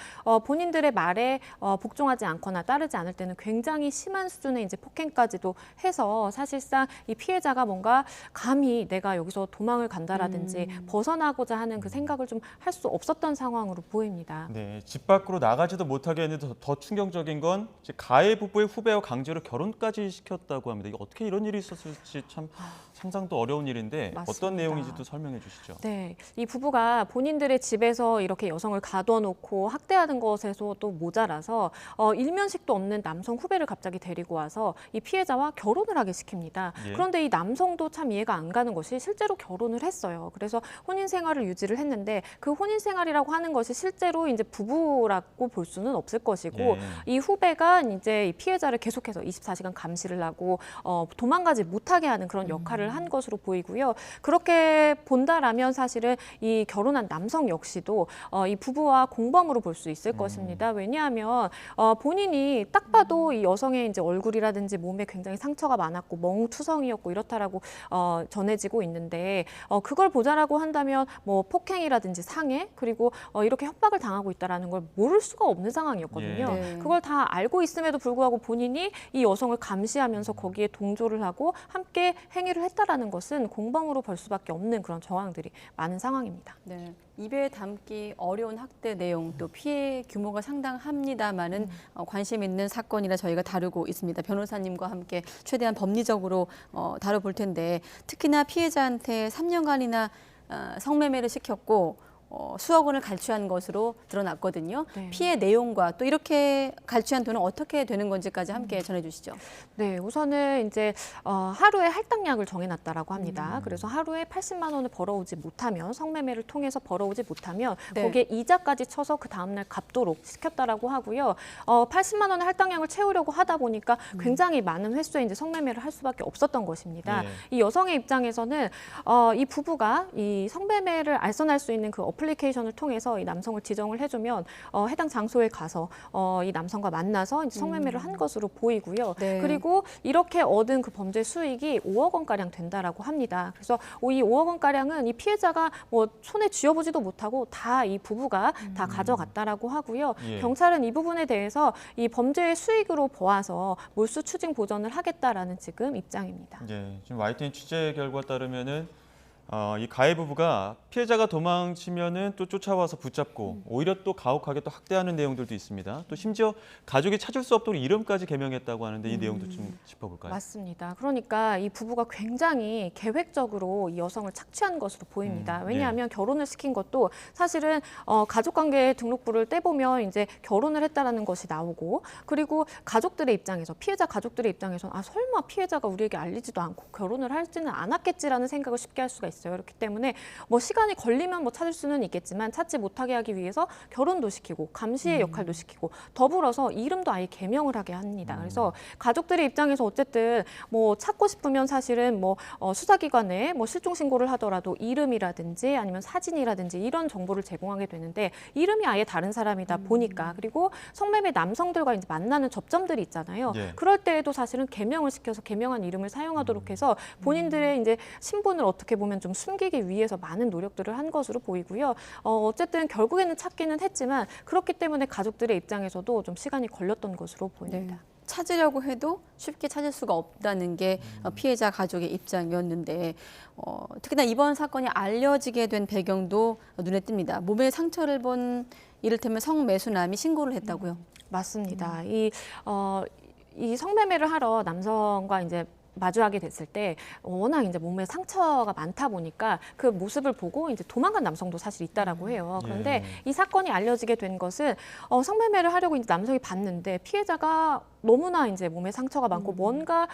본인들의 말에 복종하지 않거나 따르지 않을 때는 굉장히 심한 수준의 이제 폭행까지도 해서 사실상 이 피해자가 뭔가 감히 내가 여기서 도망을 간다라든지 벗어나고자 하는 그 생각을 좀 할 수 없었던 상황으로 보입니다. 네, 집 밖으로 나가지도 못하게 했는데 더 충격적인 건 가해 부부의 후배와 강제로 결혼까지 시켰다고 합니다. 이게 어떻게 이런 일이 있었을지 참 상상도 어려운 일인데 맞습니다. 어떤 내용인지도 설명해 주시죠. 네, 이 부부가 본인들의 집에서 이렇게 여성을 가둬놓고 학대하는 것에서도 모자라서 일면식도 없는 남성 후배를 갑자기 데리고 와서 이 피해자와 결혼을 하게 시킵니다. 예. 그런데 이 남성도 참 이해가 안 가는 것이 실제로 결혼을 했어요. 그래서 혼인 생활을 유지를 했는데 그 혼인 생활이라고 하는 것이 실제로 이제 부부라고 볼 수는 없을 것이고 예. 이 후배가 이제 이 피해자를 계속해서 24시간 감시를 하고 도망가지 못하게 하는 그런 역할을 한 것으로 보이고요. 그렇게 본다라면 사실은 이 결혼한 남성 역시도 이 부부와 공범으로 볼 수 있을 것입니다. 왜냐하면 본인이 딱 봐도 이 여성의 이제 얼굴이라든지 몸에 굉장히 상처가 많았고 멍투성이었고 이렇다라고 전해지고 있는데 그걸 보자라고 한다면 폭행이라든지 상해 그리고 이렇게 협박을 당하고 있다라는 걸 모를 수가 없는 상황이었거든요. 예. 네. 그걸 다 알고 있음에도 불구하고 본인이 이 여성을 감시하면서 거기에 동조를 하고 함께 행위를 했다라는 것은 공범으로 볼 수밖에 없는 그런 정황들이 많은 상황입니다. 네. 입에 담기 어려운 학대 내용 또 피해 규모가 상당합니다만은 관심 있는 사건이라 저희가 다루고 있습니다. 변호사님과 함께 최대한 법리적으로 다뤄볼 텐데 특히나 피해자한테 3년간이나 성매매를 시켰고 수억 원을 갈취한 것으로 드러났거든요. 네. 피해 내용과 또 이렇게 갈취한 돈은 어떻게 되는 건지까지 함께 전해주시죠. 네, 우선은 이제 하루에 할당량을 정해놨다라고 합니다. 그래서 하루에 80만 원을 벌어오지 못하면 성매매를 통해서 벌어오지 못하면 네. 거기에 이자까지 쳐서 그 다음날 갚도록 시켰다라고 하고요. 80만 원의 할당량을 채우려고 하다 보니까 굉장히 많은 횟수의 이제 성매매를 할 수밖에 없었던 것입니다. 네. 이 여성의 입장에서는 이 부부가 이 성매매를 알선할 수 있는 그 어플리케이션을 통해서 이 남성을 지정을 해주면 해당 장소에 가서 이 남성과 만나서 이제 성매매를 한 것으로 보이고요. 네. 그리고 이렇게 얻은 그 범죄 수익이 5억 원가량 된다라고 합니다. 그래서 이 5억 원가량은 이 피해자가 손에 쥐어보지도 못하고 다 이 부부가 다 가져갔다라고 하고요. 예. 경찰은 이 부분에 대해서 이 범죄의 수익으로 보아서 몰수 추징 보전을 하겠다라는 지금 입장입니다. 예, 지금 YTN 취재 결과 따르면은 이 가해 부부가 피해자가 도망치면은 또 쫓아와서 붙잡고 오히려 또 가혹하게 또 학대하는 내용들도 있습니다. 또 심지어 가족이 찾을 수 없도록 이름까지 개명했다고 하는데 이 내용도 좀 짚어볼까요? 맞습니다. 그러니까 이 부부가 굉장히 계획적으로 이 여성을 착취한 것으로 보입니다. 왜냐하면 결혼을 시킨 것도 사실은 가족관계 등록부를 떼보면 이제 결혼을 했다라는 것이 나오고 그리고 가족들의 입장에서 피해자 가족들의 입장에서는 설마 피해자가 우리에게 알리지도 않고 결혼을 하지는 않았겠지라는 생각을 쉽게 할 수가 있어요. 그렇기 때문에 시간이 걸리면 찾을 수는 있겠지만 찾지 못하게 하기 위해서 결혼도 시키고 감시의 역할도 시키고 더불어서 이름도 아예 개명을 하게 합니다. 그래서 가족들의 입장에서 어쨌든 찾고 싶으면 사실은 수사기관에 실종 신고를 하더라도 이름이라든지 아니면 사진이라든지 이런 정보를 제공하게 되는데 이름이 아예 다른 사람이다 보니까 그리고 성매매 남성들과 이제 만나는 접점들이 있잖아요. 예. 그럴 때에도 사실은 개명을 시켜서 개명한 이름을 사용하도록 해서 본인들의 이제 신분을 어떻게 보면 좀 숨기기 위해서 많은 노력들을 한 것으로 보이고요. 어쨌든 결국에는 찾기는 했지만 그렇기 때문에 가족들의 입장에서도 좀 시간이 걸렸던 것으로 보입니다. 네. 찾으려고 해도 쉽게 찾을 수가 없다는 게 피해자 가족의 입장이었는데 특히나 이번 사건이 알려지게 된 배경도 눈에 띕니다. 몸에 상처를 본 이를테면 성매수남이 신고를 했다고요? 맞습니다. 이 성매매를 하러 남성과 이제 마주하게 됐을 때 워낙 이제 몸에 상처가 많다 보니까 그 모습을 보고 이제 도망간 남성도 사실 있다라고 해요. 그런데 이 사건이 알려지게 된 것은 성매매를 하려고 이제 남성이 봤는데 피해자가 너무나 이제 몸에 상처가 많고 뭔가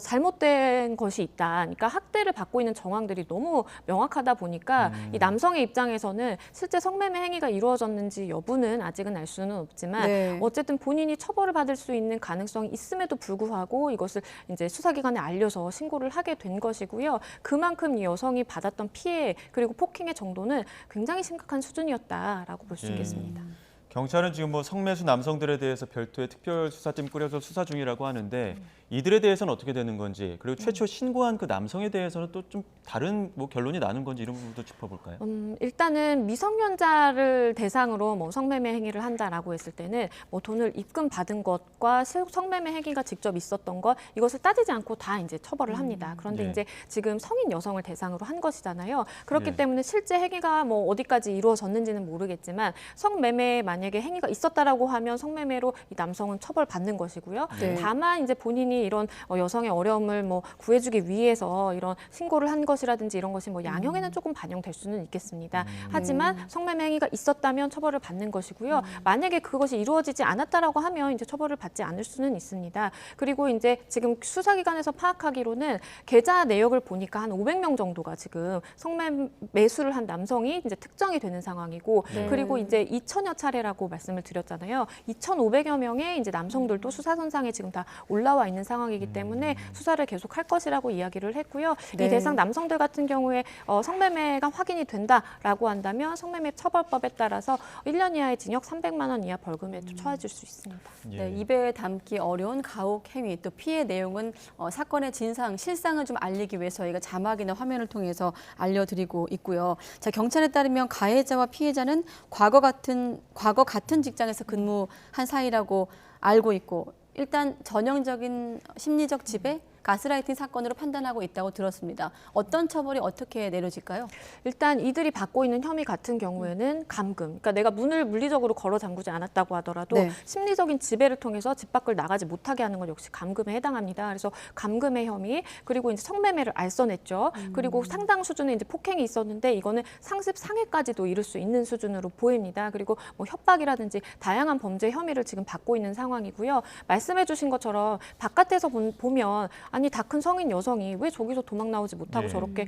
잘못된 것이 있다. 그러니까 학대를 받고 있는 정황들이 너무 명확하다 보니까 이 남성의 입장에서는 실제 성매매 행위가 이루어졌는지 여부는 아직은 알 수는 없지만 어쨌든 본인이 처벌을 받을 수 있는 가능성이 있음에도 불구하고 이것을 이제 수사기관에 알려서 신고를 하게 된 것이고요. 그만큼 이 여성이 받았던 피해 그리고 폭행의 정도는 굉장히 심각한 수준이었다라고 볼 수 있겠습니다. 경찰은 지금 뭐 성매수 남성들에 대해서 별도의 특별수사팀 꾸려서 수사 중이라고 하는데 이들에 대해서는 어떻게 되는 건지 그리고 최초 신고한 그 남성에 대해서는 또 좀 다른 뭐 결론이 나는 건지 이런 부분도 짚어볼까요? 일단은 미성년자를 대상으로 뭐 성매매 행위를 한다라고 했을 때는 뭐 돈을 입금 받은 것과 성매매 행위가 직접 있었던 것 이것을 따지지 않고 다 이제 처벌을 합니다. 그런데 이제 지금 성인 여성을 대상으로 한 것이잖아요. 그렇기 때문에 실제 행위가 뭐 어디까지 이루어졌는지는 모르겠지만 성매매 만약에 행위가 있었다라고 하면 성매매로 이 남성은 처벌받는 것이고요. 다만 이제 본인이 이런 여성의 어려움을 뭐 구해주기 위해서 이런 신고를 한 것이라든지 이런 것이 뭐 양형에는 조금 반영될 수는 있겠습니다. 하지만 성매매 행위가 있었다면 처벌을 받는 것이고요. 만약에 그것이 이루어지지 않았다라고 하면 이제 처벌을 받지 않을 수는 있습니다. 그리고 이제 지금 수사기관에서 파악하기로는 계좌 내역을 보니까 한 500명 정도가 지금 성매수를 한 남성이 이제 특정이 되는 상황이고 그리고 이제 2천여 차례라고 말씀을 드렸잖아요. 2,500여 명의 이제 남성들도 수사선상에 지금 다 올라와 있는 상황이기 때문에 수사를 계속할 것이라고 이야기를 했고요. 이 대상 남성들 같은 경우에 성매매가 확인이 된다라고 한다면 성매매 처벌법에 따라서 1년 이하의 징역 300만 원 이하 벌금에 처해질 수 있습니다. 입에 담기 어려운 가혹 행위 또 피해 내용은 사건의 진상, 실상을 좀 알리기 위해서 저희가 자막이나 화면을 통해서 알려드리고 있고요. 자, 경찰에 따르면 가해자와 피해자는 과거 같은 직장에서 근무한 사이라고 알고 있고 일단 전형적인 심리적 지배, 가스라이팅 사건으로 판단하고 있다고 들었습니다. 어떤 처벌이 어떻게 내려질까요? 일단 이들이 받고 있는 혐의 같은 경우에는 감금. 그러니까 내가 문을 물리적으로 걸어 잠그지 않았다고 하더라도 심리적인 지배를 통해서 집 밖을 나가지 못하게 하는 건 역시 감금에 해당합니다. 그래서 감금의 혐의, 그리고 이제 성매매를 알선했죠. 그리고 상당 수준의 이제 폭행이 있었는데 이거는 상습 상해까지도 이를 수 있는 수준으로 보입니다. 그리고 뭐 협박이라든지 다양한 범죄 혐의를 지금 받고 있는 상황이고요. 말씀해주신 것처럼 바깥에서 보면 아니 다 큰 성인 여성이 왜 저기서 도망 나오지 못하고 저렇게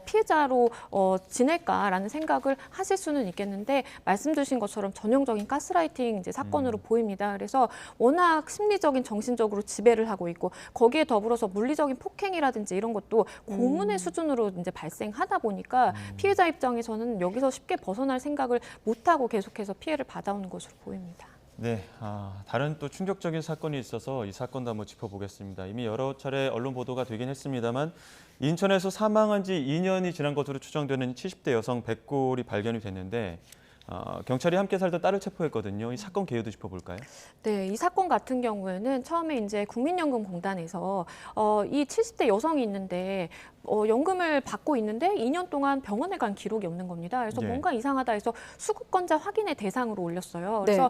피해자로 지낼까라는 생각을 하실 수는 있겠는데 말씀 주신 것처럼 전형적인 가스라이팅 이제 사건으로 보입니다. 그래서 워낙 심리적인 정신적으로 지배를 하고 있고 거기에 더불어서 물리적인 폭행이라든지 이런 것도 고문의 수준으로 이제 발생하다 보니까 피해자 입장에서는 여기서 쉽게 벗어날 생각을 못하고 계속해서 피해를 받아오는 것으로 보입니다. 네, 다른 또 충격적인 사건이 있어서 이 사건도 한번 짚어보겠습니다. 이미 여러 차례 언론 보도가 되긴 했습니다만 인천에서 사망한 지 2년이 지난 것으로 추정되는 70대 여성 백골이 발견이 됐는데 경찰이 함께 살던 딸을 체포했거든요. 이 사건 개요도 짚어볼까요? 네, 이 사건 같은 경우에는 처음에 이제 국민연금공단에서 이 70대 여성이 있는데 연금을 받고 있는데 2년 동안 병원에 간 기록이 없는 겁니다. 그래서 뭔가 이상하다 해서 수급권자 확인의 대상으로 올렸어요. 그래서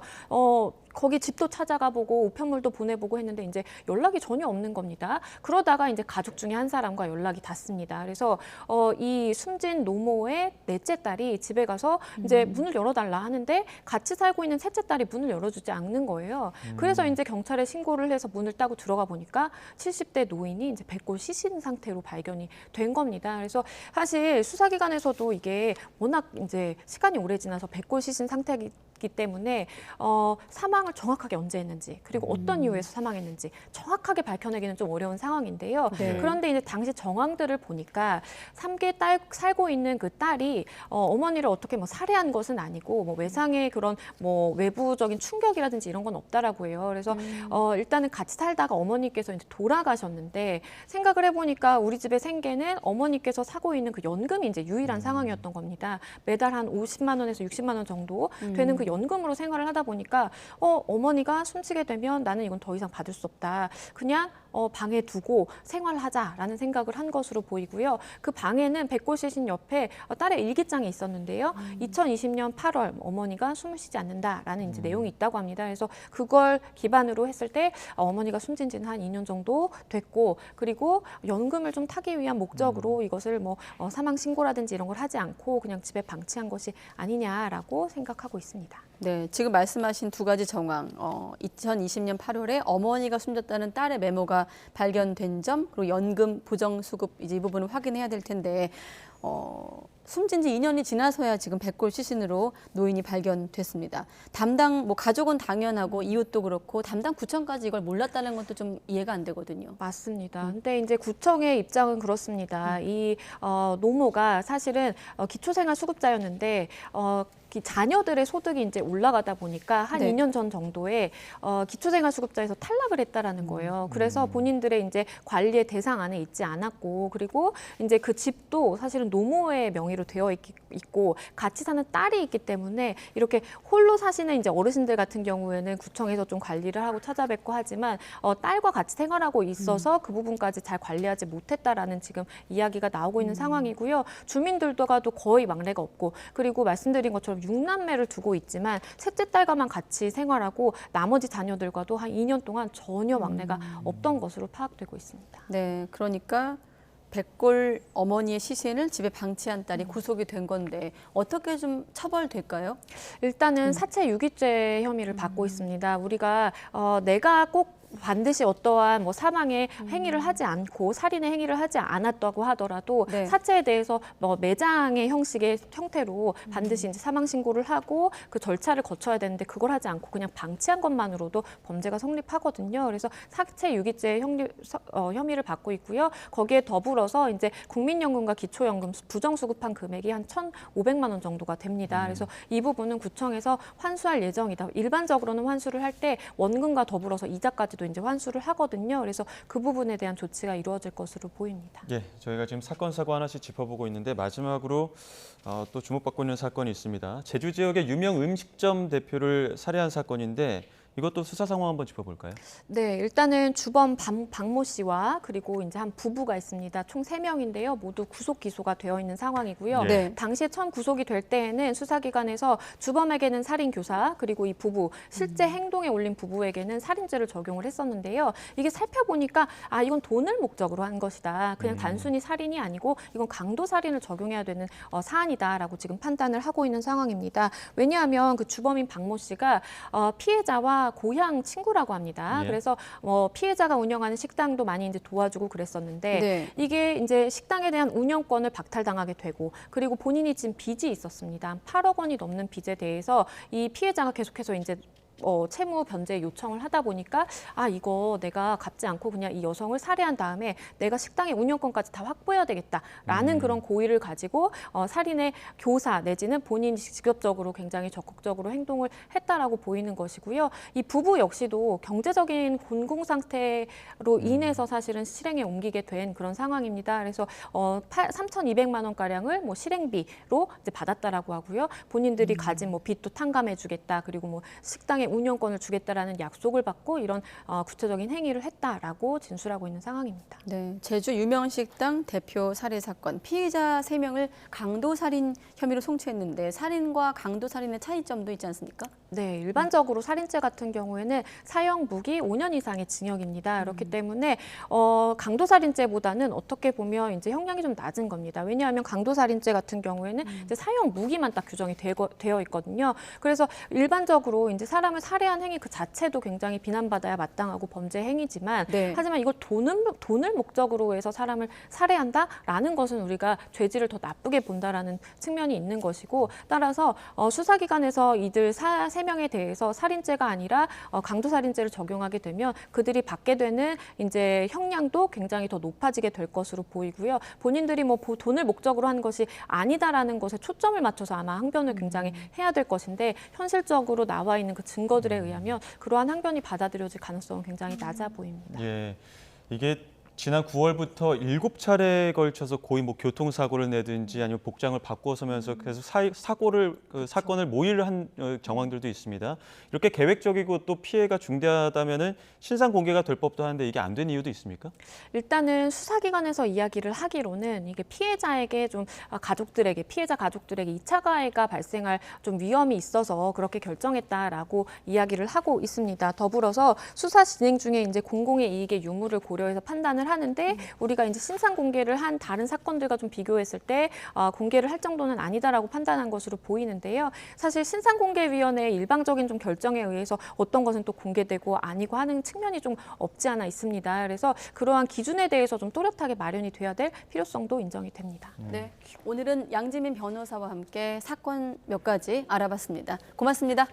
거기 집도 찾아가 보고 우편물도 보내보고 했는데 이제 연락이 전혀 없는 겁니다. 그러다가 이제 가족 중에 한 사람과 연락이 닿습니다. 그래서 이 숨진 노모의 넷째 딸이 집에 가서 이제 문을 열어달라 하는데 같이 살고 있는 셋째 딸이 문을 열어주지 않는 거예요. 그래서 이제 경찰에 신고를 해서 문을 따고 들어가 보니까 70대 노인이 이제 백골 시신 상태로 발견이 된 겁니다. 그래서 사실 수사기관에서도 이게 워낙 이제 시간이 오래 지나서 백골 시신 상태이기 때문에 사망을 정확하게 언제 했는지 그리고 어떤 이유에서 사망했는지 정확하게 밝혀내기는 좀 어려운 상황인데요. 그런데 이제 당시 정황들을 보니까 3개 살고 있는 그 딸이 어머니를 어떻게 뭐 살해한 것은 아니고 뭐 외상의 그런 뭐 외부적인 충격이라든지 이런 건 없다라고 해요. 그래서 일단은 같이 살다가 어머니께서 이제 돌아가셨는데 생각을 해보니까 우리 집의 생계는 어머니께서 사고 있는 그 연금이 이제 유일한 상황이었던 겁니다. 매달 한 50만 원에서 60만 원 정도 되는 그 연금으로 생활을 하다 보니까 어머니가 숨지게 되면 나는 이건 더 이상 받을 수 없다. 그냥 방에 두고 생활하자라는 생각을 한 것으로 보이고요. 그 방에는 백골시신 옆에 딸의 일기장이 있었는데요. 2020년 8월 어머니가 숨을 쉬지 않는다라는 이제 내용이 있다고 합니다. 그래서 그걸 기반으로 했을 때 어머니가 숨진 지는 한 2년 정도 됐고, 그리고 연금을 좀 타기 위한 목적으로 이것을 뭐 사망 신고라든지 이런 걸 하지 않고 그냥 집에 방치한 것이 아니냐라고 생각하고 있습니다. 네, 지금 말씀하신 두 가지 정황, 2020년 8월에 어머니가 숨졌다는 딸의 메모가 발견된 점, 그리고 연금 부정수급 이제 이 부분을 확인해야 될 텐데 숨진 지 2년이 지나서야 지금 백골 시신으로 노인이 발견됐습니다. 담당 가족은 당연하고 이웃도 그렇고 담당 구청까지 이걸 몰랐다는 것도 좀 이해가 안 되거든요. 맞습니다. 근데 이제 구청의 입장은 그렇습니다. 이 노모가 사실은 기초생활수급자였는데 자녀들의 소득이 이제 올라가다 보니까 한 네. 2년 전 정도에 기초생활수급자에서 탈락을 했다라는 거예요. 그래서 본인들의 이제 관리의 대상 안에 있지 않았고, 그리고 이제 그 집도 사실은 노모의 명의로 되어 있고 같이 사는 딸이 있기 때문에 이렇게 홀로 사시는 이제 어르신들 같은 경우에는 구청에서 좀 관리를 하고 찾아뵙고 하지만 딸과 같이 생활하고 있어서 그 부분까지 잘 관리하지 못했다라는 지금 이야기가 나오고 있는 상황이고요. 주민들과도 거의 막내가 없고, 그리고 말씀드린 것처럼 6남매를 두고 있지만 셋째 딸과만 같이 생활하고 나머지 자녀들과도 한 2년 동안 전혀 막내가 없던 것으로 파악되고 있습니다. 네, 그러니까 백골 어머니의 시신을 집에 방치한 딸이 구속이 된 건데 어떻게 좀 처벌될까요? 일단은 사체 유기죄 혐의를 받고 있습니다. 우리가 내가 꼭 반드시 어떠한 사망의 행위를 하지 않고 살인의 행위를 하지 않았다고 하더라도 네. 사체에 대해서 매장의 형태로 반드시 이제 사망 신고를 하고 그 절차를 거쳐야 되는데 그걸 하지 않고 그냥 방치한 것만으로도 범죄가 성립하거든요. 그래서 사체 유기죄 혐의를 받고 있고요. 거기에 더불어서 이제 국민연금과 기초연금 부정수급한 금액이 한 1,500만 원 정도가 됩니다. 그래서 이 부분은 구청에서 환수할 예정이다. 일반적으로는 환수를 할 때 원금과 더불어서 이자까지 도 이제 환수를 하거든요. 그래서 그 부분에 대한 조치가 이루어질 것으로 보입니다. 예, 저희가 지금 사건 사고 하나씩 짚어보고 있는데 마지막으로 또 주목받고 있는 사건이 있습니다. 제주 지역의 유명 음식점 대표를 살해한 사건인데 이것도 수사 상황 한번 짚어볼까요? 네, 일단은 주범 박모 씨와 그리고 이제 한 부부가 있습니다. 총 3명인데요. 모두 구속 기소가 되어 있는 상황이고요. 네. 당시에 처음 구속이 될 때에는 수사기관에서 주범에게는 살인 교사, 그리고 이 부부 실제 행동에 올린 부부에게는 살인죄를 적용을 했었는데요. 이게 살펴보니까 이건 돈을 목적으로 한 것이다. 그냥 단순히 살인이 아니고 이건 강도 살인을 적용해야 되는 사안이다라고 지금 판단을 하고 있는 상황입니다. 왜냐하면 그 주범인 박모 씨가 피해자와 고향 친구라고 합니다. 예. 그래서 피해자가 운영하는 식당도 많이 이제 도와주고 그랬었는데 네. 이게 이제 식당에 대한 운영권을 박탈당하게 되고, 그리고 본인이 지금 빚이 있었습니다. 8억 원이 넘는 빚에 대해서 이 피해자가 계속해서 이제 채무 변제 요청을 하다 보니까 이거 내가 갚지 않고 그냥 이 여성을 살해한 다음에 내가 식당의 운영권까지 다 확보해야 되겠다라는 그런 고의를 가지고 살인의 교사 내지는 본인이 직접적으로 굉장히 적극적으로 행동을 했다라고 보이는 것이고요. 이 부부 역시도 경제적인 곤궁 상태로 인해서 사실은 실행에 옮기게 된 그런 상황입니다. 그래서 3,200만 원 가량을 실행비로 이제 받았다라고 하고요. 본인들이 가진 빚도 탕감해주겠다, 그리고 식당의 운영권을 주겠다라는 약속을 받고 이런 구체적인 행위를 했다라고 진술하고 있는 상황입니다. 네, 제주 유명 식당 대표 살해 사건, 피의자 3명을 강도 살인 혐의로 송치했는데 살인과 강도 살인의 차이점도 있지 않습니까? 네, 일반적으로 살인죄 같은 경우에는 사형 무기 5년 이상의 징역입니다. 그렇기 때문에 강도 살인죄보다는 어떻게 보면 이제 형량이 좀 낮은 겁니다. 왜냐하면 강도 살인죄 같은 경우에는 이제 사형 무기만 딱 규정이 되어 있거든요. 그래서 일반적으로 이제 사람을 살해한 행위 그 자체도 굉장히 비난받아야 마땅하고 범죄 행위지만, 네. 하지만 이걸 돈을 목적으로 해서 사람을 살해한다라는 것은 우리가 죄질을 더 나쁘게 본다라는 측면이 있는 것이고, 따라서 수사기관에서 이들 3명에 대해서 살인죄가 아니라 강도살인죄를 적용하게 되면 그들이 받게 되는 이제 형량도 굉장히 더 높아지게 될 것으로 보이고요. 본인들이 돈을 목적으로 한 것이 아니다라는 것에 초점을 맞춰서 아마 항변을 굉장히 해야 될 것인데, 현실적으로 나와 있는 그 증거들에 의하면 그러한 항변이 받아들여질 가능성은 굉장히 낮아 보입니다. 예, 이게 지난 9월부터 7차례에 걸쳐서 고의 교통사고를 내든지 아니면 복장을 바꿔서면서 계속 사건을 모의를 정황들도 있습니다. 이렇게 계획적이고 또 피해가 중대하다면은 신상 공개가 될 법도 한데 이게 안 된 이유도 있습니까? 일단은 수사기관에서 이야기를 하기로는 이게 피해자에게 좀 피해자 가족들에게 2차 가해가 발생할 좀 위험이 있어서 그렇게 결정했다라고 이야기를 하고 있습니다. 더불어서 수사 진행 중에 이제 공공의 이익의 유무를 고려해서 판단을 하는데 우리가 이제 신상 공개를 한 다른 사건들과 좀 비교했을 때 공개를 할 정도는 아니다라고 판단한 것으로 보이는데요. 사실 신상공개위원회의 일방적인 좀 결정에 의해서 어떤 것은 또 공개되고 아니고 하는 측면이 좀 없지 않아 있습니다. 그래서 그러한 기준에 대해서 좀 또렷하게 마련이 돼야 될 필요성도 인정이 됩니다. 네, 오늘은 양지민 변호사와 함께 사건 몇 가지 알아봤습니다. 고맙습니다.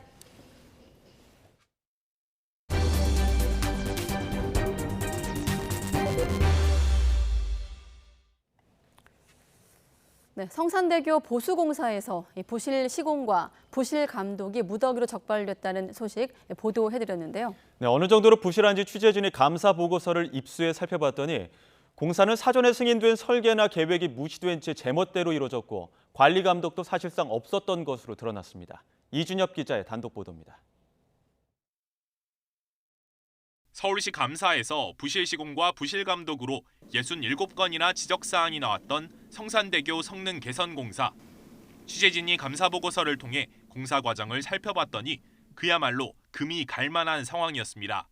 네, 성산대교 보수공사에서 부실 시공과 부실 감독이 무더기로 적발됐다는 소식 보도해드렸는데요. 네, 어느 정도로 부실한지 취재진이 감사 보고서를 입수해 살펴봤더니 공사는 사전에 승인된 설계나 계획이 무시된 채 제멋대로 이루어졌고 관리 감독도 사실상 없었던 것으로 드러났습니다. 이준엽 기자의 단독 보도입니다. 서울시 감사에서 부실 시공과 부실 감독으로 67건이나 지적사항이 나왔던 성산대교 성능 개선 공사. 취재진이 감사 보고서를 통해 공사 과정을 살펴봤더니 그야말로 금이 갈 만한 상황이었습니다.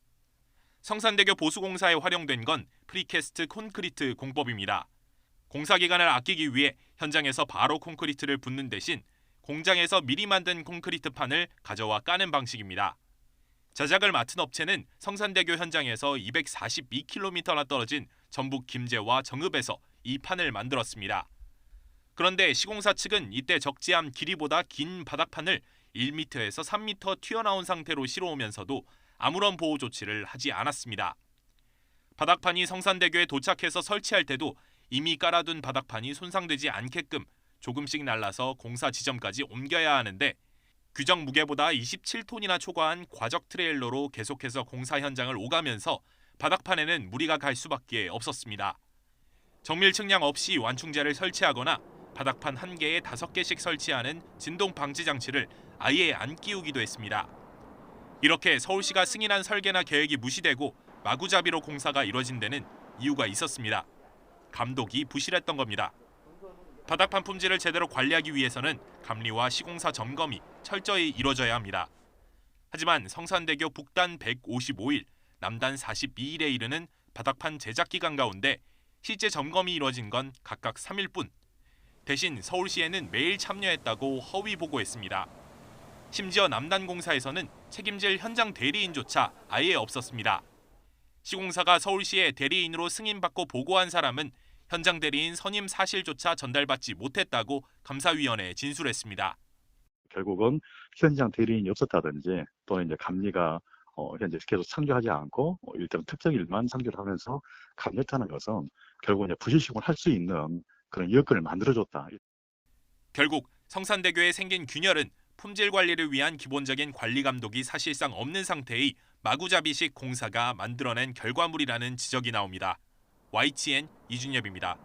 성산대교 보수공사에 활용된 건 프리캐스트 콘크리트 공법입니다. 공사 기간을 아끼기 위해 현장에서 바로 콘크리트를 붓는 대신 공장에서 미리 만든 콘크리트 판을 가져와 까는 방식입니다. 제작을 맡은 업체는 성산대교 현장에서 242km나 떨어진 전북 김제와 정읍에서 이 판을 만들었습니다. 그런데 시공사 측은 이때 적재함 길이보다 긴 바닥판을 1m에서 3m 튀어나온 상태로 실어오면서도 아무런 보호 조치를 하지 않았습니다. 바닥판이 성산대교에 도착해서 설치할 때도 이미 깔아둔 바닥판이 손상되지 않게끔 조금씩 날라서 공사 지점까지 옮겨야 하는데 규정 무게보다 27톤이나 초과한 과적 트레일러로 계속해서 공사 현장을 오가면서 바닥판에는 무리가 갈 수밖에 없었습니다. 정밀 측량 없이 완충제를 설치하거나 바닥판 1개에 5개씩 설치하는 진동 방지 장치를 아예 안 끼우기도 했습니다. 이렇게 서울시가 승인한 설계나 계획이 무시되고 마구잡이로 공사가 이뤄진 데는 이유가 있었습니다. 감독이 부실했던 겁니다. 바닥판 품질을 제대로 관리하기 위해서는 감리와 시공사 점검이 철저히 이뤄져야 합니다. 하지만 성산대교 북단 155일, 남단 42일에 이르는 바닥판 제작 기간 가운데 실제 점검이 이뤄진 건 각각 3일뿐. 대신 서울시에는 매일 참여했다고 허위 보고했습니다. 심지어 남단공사에서는 책임질 현장 대리인조차 아예 없었습니다. 시공사가 서울시에 대리인으로 승인받고 보고한 사람은 현장 대리인 선임 사실조차 전달받지 못했다고 감사위원회에 진술했습니다. 결국은 현장 대리인이 없었다든지 또는 이제 감리가 현재 계속 상주하지 않고 일정 특정 일만 상주를 하면서 감리했다는 것은 결국 이제 부실 시공을 할 수 있는 그런 여건을 만들어줬다. 결국 성산대교에 생긴 균열은 품질 관리를 위한 기본적인 관리 감독이 사실상 없는 상태의 마구잡이식 공사가 만들어낸 결과물이라는 지적이 나옵니다. YTN 이준엽입니다.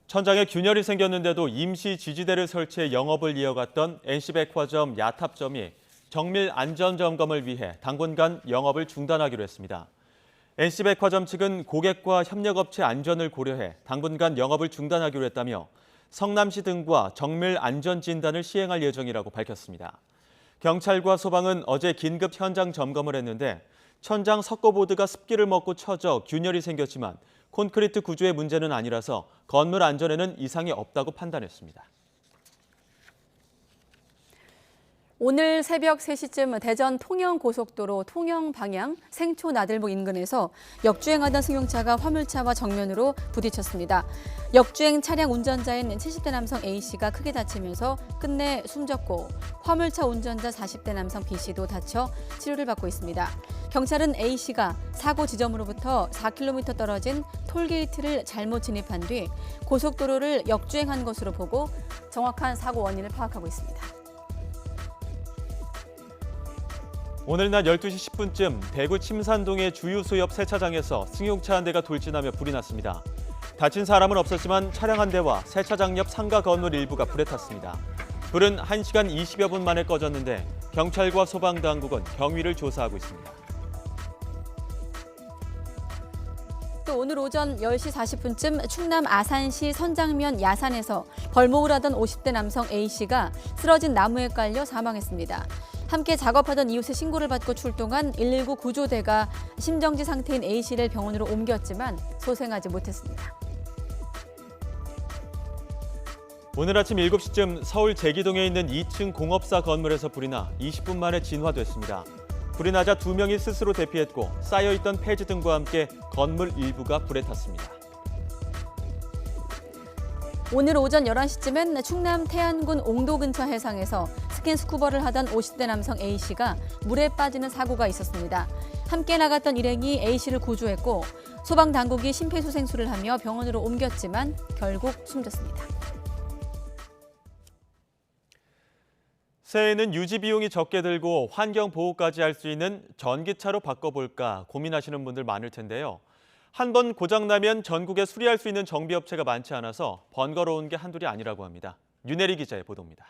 천장에 균열이 생겼는데도 임시 지지대를 설치해 영업을 이어갔던 NC백화점 야탑점이 정밀 안전 점검을 위해 당분간 영업을 중단하기로 했습니다. NC백화점 측은 고객과 협력업체 안전을 고려해 당분간 영업을 중단하기로 했다며 성남시 등과 정밀 안전 진단을 시행할 예정이라고 밝혔습니다. 경찰과 소방은 어제 긴급 현장 점검을 했는데 천장 석고보드가 습기를 먹고 처져 균열이 생겼지만 콘크리트 구조의 문제는 아니라서 건물 안전에는 이상이 없다고 판단했습니다. 오늘 새벽 3시쯤 대전 통영고속도로 통영 방향 생초 나들목 인근에서 역주행하던 승용차가 화물차와 정면으로 부딪혔습니다. 역주행 차량 운전자인 70대 남성 A씨가 크게 다치면서 끝내 숨졌고 화물차 운전자 40대 남성 B씨도 다쳐 치료를 받고 있습니다. 경찰은 A씨가 사고 지점으로부터 4km 떨어진 톨게이트를 잘못 진입한 뒤 고속도로를 역주행한 것으로 보고 정확한 사고 원인을 파악하고 있습니다. 오늘 낮 12시 10분쯤 대구 침산동의 주유소 옆 세차장에서 승용차 한 대가 돌진하며 불이 났습니다. 다친 사람은 없었지만 차량 한 대와 세차장 옆 상가 건물 일부가 불에 탔습니다. 불은 1시간 20여 분 만에 꺼졌는데 경찰과 소방당국은 경위를 조사하고 있습니다. 또 오늘 오전 10시 40분쯤 충남 아산시 선장면 야산에서 벌목을 하던 50대 남성 A씨가 쓰러진 나무에 깔려 사망했습니다. 함께 작업하던 이웃의 신고를 받고 출동한 119 구조대가 심정지 상태인 A씨를 병원으로 옮겼지만 소생하지 못했습니다. 오늘 아침 7시쯤 서울 제기동에 있는 2층 공업사 건물에서 불이 나 20분 만에 진화됐습니다. 불이 나자 2명이 스스로 대피했고 쌓여있던 폐지 등과 함께 건물 일부가 불에 탔습니다. 오늘 오전 11시쯤엔 충남 태안군 옹도 근처 해상에서 스킨스쿠버를 하던 50대 남성 A씨가 물에 빠지는 사고가 있었습니다. 함께 나갔던 일행이 A씨를 구조했고 소방당국이 심폐소생술을 하며 병원으로 옮겼지만 결국 숨졌습니다. 새해에는 유지 비용이 적게 들고 환경 보호까지 할 수 있는 전기차로 바꿔볼까 고민하시는 분들 많을 텐데요. 한 번 고장나면 전국에 수리할 수 있는 정비업체가 많지 않아서 번거로운 게 한둘이 아니라고 합니다. 윤혜리 기자의 보도입니다.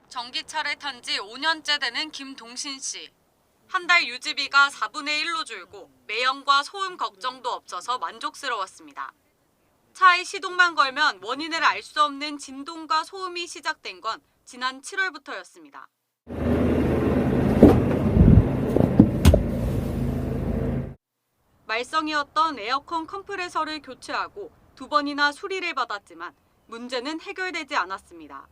전기차를 탄 지 5년째 되는 김동신 씨. 한 달 유지비가 4분의 1로 줄고 매연과 소음 걱정도 없어서 만족스러웠습니다. 차에 시동만 걸면 원인을 알 수 없는 진동과 소음이 시작된 건 지난 7월부터였습니다. 말썽이었던 에어컨 컴프레서를 교체하고 2번이나 수리를 받았지만 문제는 해결되지 않았습니다.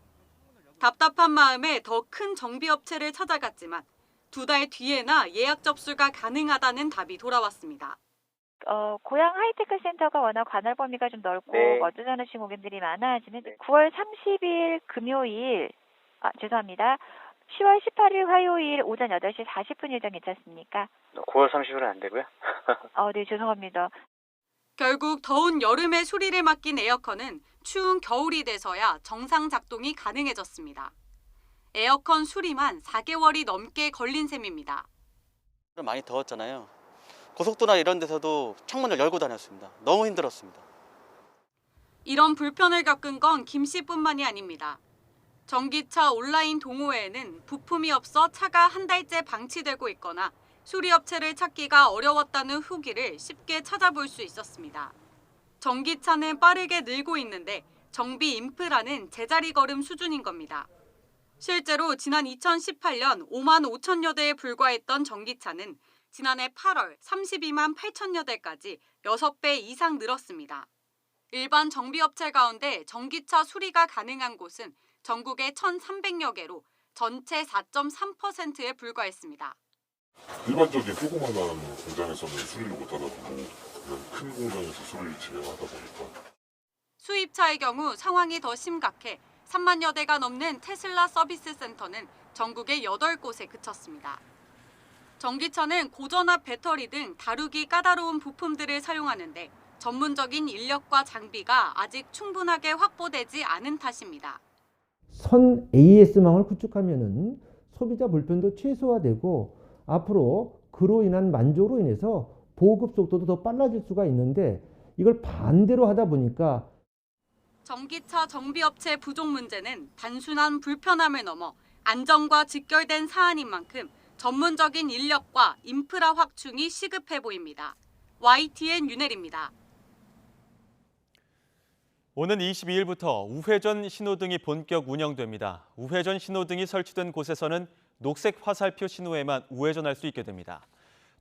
답답한 마음에 더 큰 정비업체를 찾아갔지만 2달 뒤에나 예약 접수가 가능하다는 답이 돌아왔습니다. 고양 하이테크 센터가 워낙 관할 범위가 좀 넓고 먼저 전하신 고객들이 많아지는 9월 30일 금요일, 죄송합니다. 10월 18일 화요일 오전 8시 40분 예정 괜찮습니까? 9월 30일은 안 되고요. 네, 죄송합니다. 결국 더운 여름에 수리를 맡긴 에어컨은 추운 겨울이 돼서야 정상 작동이 가능해졌습니다. 에어컨 수리만 4개월이 넘게 걸린 셈입니다. 많이 더웠잖아요. 고속도로나 이런 데서도 창문을 열고 다녔습니다. 너무 힘들었습니다. 이런 불편을 겪은 건 김 씨뿐만이 아닙니다. 전기차 온라인 동호회에는 부품이 없어 차가 한 달째 방치되고 있거나 수리업체를 찾기가 어려웠다는 후기를 쉽게 찾아볼 수 있었습니다. 전기차는 빠르게 늘고 있는데 정비 인프라는 제자리 걸음 수준인 겁니다. 실제로 지난 2018년 5만 5천여 대에 불과했던 전기차는 지난해 8월 32만 8천여 대까지 6배 이상 늘었습니다. 일반 정비업체 가운데 전기차 수리가 가능한 곳은 전국에 1,300여 개로 전체 4.3%에 불과했습니다. 일반적인 조그마한 공장에서는 수리를 못하다 보고 이런 큰 공장에서 수리를 진행하다 보니까 수입차의 경우 상황이 더 심각해 3만여 대가 넘는 테슬라 서비스 센터는 전국에 8곳에 그쳤습니다. 전기차는 고전압 배터리 등 다루기 까다로운 부품들을 사용하는데 전문적인 인력과 장비가 아직 충분하게 확보되지 않은 탓입니다. 선 AS망을 구축하면은 소비자 불편도 최소화되고 앞으로 그로 인한 만족으로 인해서 보급 속도도 더 빨라질 수가 있는데 이걸 반대로 하다 보니까 전기차 정비업체 부족 문제는 단순한 불편함을 넘어 안전과 직결된 사안인 만큼 전문적인 인력과 인프라 확충이 시급해 보입니다. YTN 윤혜리입니다. 오는 22일부터 우회전 신호등이 본격 운영됩니다. 우회전 신호등이 설치된 곳에서는 녹색 화살표 신호에만 우회전할 수 있게 됩니다.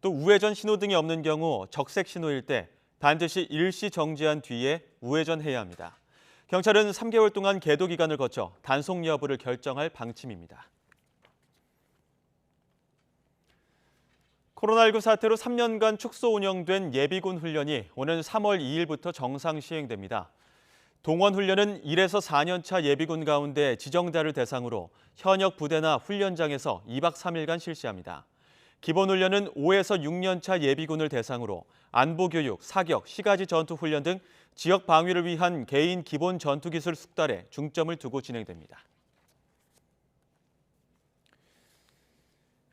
또 우회전 신호등이 없는 경우 적색 신호일 때 반드시 일시 정지한 뒤에 우회전해야 합니다. 경찰은 3개월 동안 계도 기간을 거쳐 단속 여부를 결정할 방침입니다. 코로나19 사태로 3년간 축소 운영된 예비군 훈련이 오는 3월 2일부터 정상 시행됩니다. 동원 훈련은 1에서 4년 차 예비군 가운데 지정자를 대상으로 현역 부대나 훈련장에서 2박 3일간 실시합니다. 기본 훈련은 5에서 6년 차 예비군을 대상으로 안보교육, 사격, 시가지 전투 훈련 등 지역 방위를 위한 개인 기본 전투기술 숙달에 중점을 두고 진행됩니다.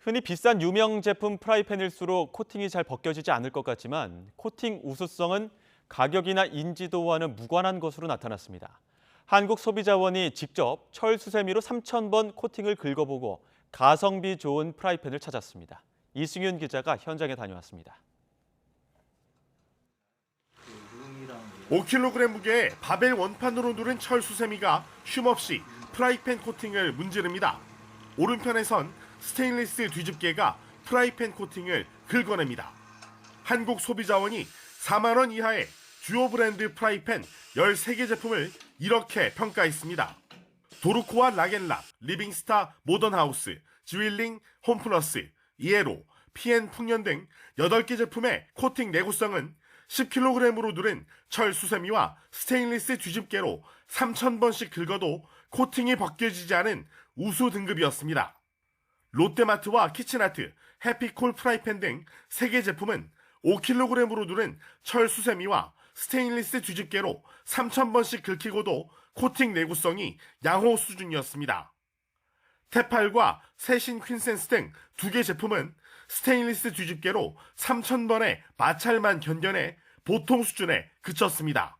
흔히 비싼 유명 제품 프라이팬일수록 코팅이 잘 벗겨지지 않을 것 같지만 코팅 우수성은 가격이나 인지도와는 무관한 것으로 나타났습니다. 한국소비자원이 직접 철수세미로 3,000번 코팅을 긁어보고 가성비 좋은 프라이팬을 찾았습니다. 이승윤 기자가 현장에 다녀왔습니다. 5kg 무게의 바벨 원판으로 누른 철수세미가 쉼없이 프라이팬 코팅을 문지릅니다. 오른편에선 스테인리스 뒤집개가 프라이팬 코팅을 긁어냅니다. 한국소비자원이 4만 원 이하의 주요 브랜드 프라이팬 13개 제품을 이렇게 평가했습니다. 도르코와 라겐락, 리빙스타, 모던하우스, 지윌링, 홈플러스, 이에로, PN 풍년 등 8개 제품의 코팅 내구성은 10kg으로 누른 철수세미와 스테인리스 뒤집개로 3,000번씩 긁어도 코팅이 벗겨지지 않은 우수 등급이었습니다. 롯데마트와 키친아트, 해피콜 프라이팬 등 3개 제품은 5kg으로 누른 철수세미와 스테인리스 뒤집개로 3,000번씩 긁히고도 코팅 내구성이 양호 수준이었습니다. 테팔과 세신 퀸센스 등 2개 제품은 스테인리스 뒤집개로 3,000번의 마찰만 견뎌내 보통 수준에 그쳤습니다.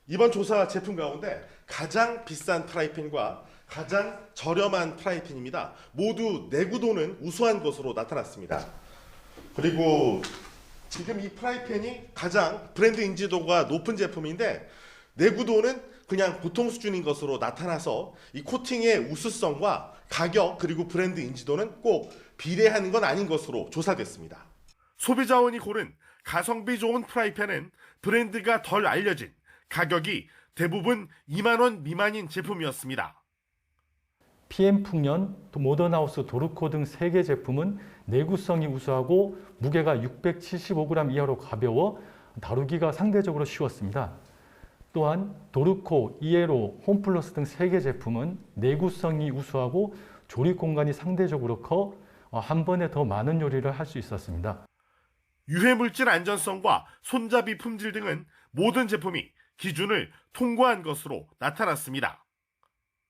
이번 조사 제품 가운데 가장 비싼 프라이팬과 가장 저렴한 프라이팬입니다. 모두 내구도는 우수한 것으로 나타났습니다. 그리고 지금 이 프라이팬이 가장 브랜드 인지도가 높은 제품인데 내구도는 그냥 보통 수준인 것으로 나타나서 이 코팅의 우수성과 가격 그리고 브랜드 인지도는 꼭 비례하는 건 아닌 것으로 조사됐습니다. 소비자원이 고른 가성비 좋은 프라이팬은 브랜드가 덜 알려진 가격이 대부분 2만 원 미만인 제품이었습니다. PM 풍년, 또 모던하우스, 도르코 등 3개 제품은 내구성이 우수하고 무게가 675g 이하로 가벼워 다루기가 상대적으로 쉬웠습니다. 또한 도르코, 이에로, 홈플러스 등 3개 제품은 내구성이 우수하고 조립 공간이 상대적으로 커 한 번에 더 많은 요리를 할 수 있었습니다. 유해물질 안전성과 손잡이 품질 등은 모든 제품이 기준을 통과한 것으로 나타났습니다.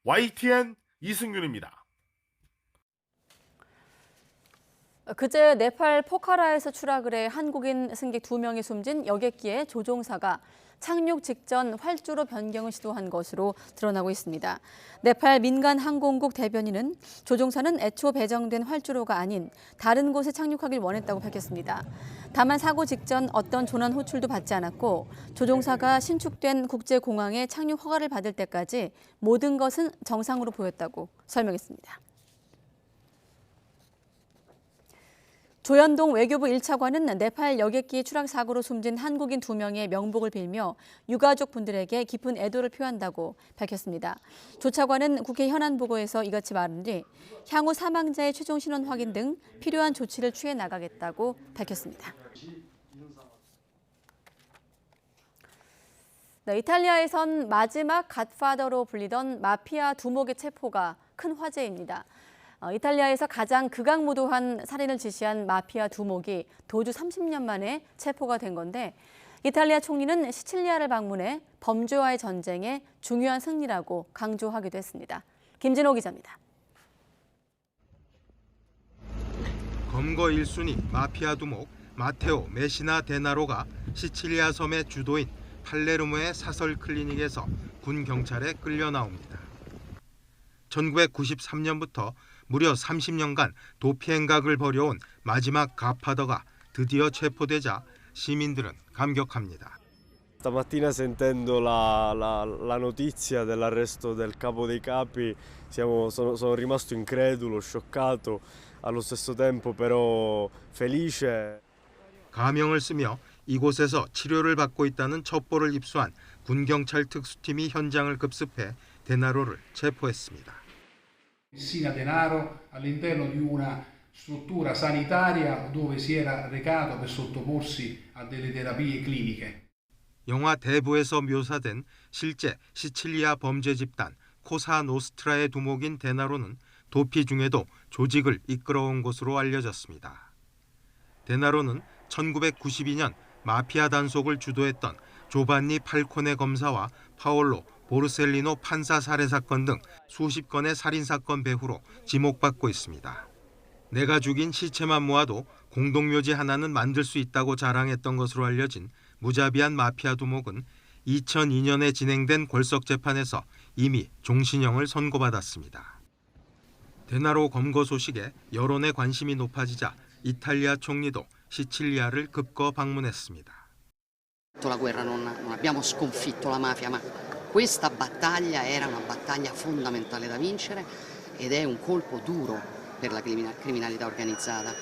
YTN 이승윤입니다. 그제 네팔 포카라에서 추락을 해 한국인 승객 2명이 숨진 여객기의 조종사가 착륙 직전 활주로 변경을 시도한 것으로 드러나고 있습니다. 네팔 민간항공국 대변인은 조종사는 애초 배정된 활주로가 아닌 다른 곳에 착륙하길 원했다고 밝혔습니다. 다만 사고 직전 어떤 조난 호출도 받지 않았고 조종사가 신축된 국제공항에 착륙 허가를 받을 때까지 모든 것은 정상으로 보였다고 설명했습니다. 조현동 외교부 1차관은 네팔 여객기 추락 사고로 숨진 한국인 2명의 명복을 빌며 유가족 분들에게 깊은 애도를 표한다고 밝혔습니다. 조 차관은 국회 현안 보고에서 이같이 말한 뒤 향후 사망자의 최종 신원 확인 등 필요한 조치를 취해 나가겠다고 밝혔습니다. 네, 이탈리아에선 마지막 갓파더로 불리던 마피아 두목의 체포가 큰 화제입니다. 이탈리아에서 가장 극악무도한 살인을 지시한 마피아 두목이 도주 30년 만에 체포가 된 건데 이탈리아 총리는 시칠리아를 방문해 범죄와의 전쟁의 중요한 승리라고 강조하기도 했습니다. 김진호 기자입니다. 검거 1순위 마피아 두목 마테오 메시나 데나로가 시칠리아 섬의 주도인 팔레르모의 사설 클리닉에서 군 경찰에 끌려 나옵니다. 1993년부터 무려 30년간 도피 행각을 벌여온 마지막 갓파더가 드디어 체포되자 시민들은 감격합니다. Stamattina sentendo la notizia dell'arresto del capo dei capi sono rimasto incredulo, scioccato, allo stesso tempo però felice. 가명을 쓰며 이곳에서 치료를 받고 있다는 첩보를 입수한 군경찰 특수팀이 현장을 급습해 데나로를 체포했습니다. Messina Denaro all'interno di una struttura sanitaria dove si era recato per sottoporsi a delle terapie cliniche. 영화 대부에서 묘사된 실제 시칠리아 범죄 집단 코사노스트라의 두목인 데나로는 도피 중에도 조직을 이끌어온 것으로 알려졌습니다. 데나로는 1992년 마피아 단속을 주도했던 조반니 팔코네 검사와 파올로 보르셀리노 판사 살해 사건 등 수십 건의 살인 사건 배후로 지목받고 있습니다. 내가 죽인 시체만 모아도 공동묘지 하나는 만들 수 있다고 자랑했던 것으로 알려진 무자비한 마피아 두목은 2002년에 진행된 골석 재판에서 이미 종신형을 선고받았습니다. 데나로 검거 소식에 여론의 관심이 높아지자 이탈리아 총리도 시칠리아를 급거 방문했습니다. La guerra non abbiamo sconfitto la mafia, ma questa battaglia era una battaglia fondamentale da vincere ed è un colpo duro per la criminalità organizzata.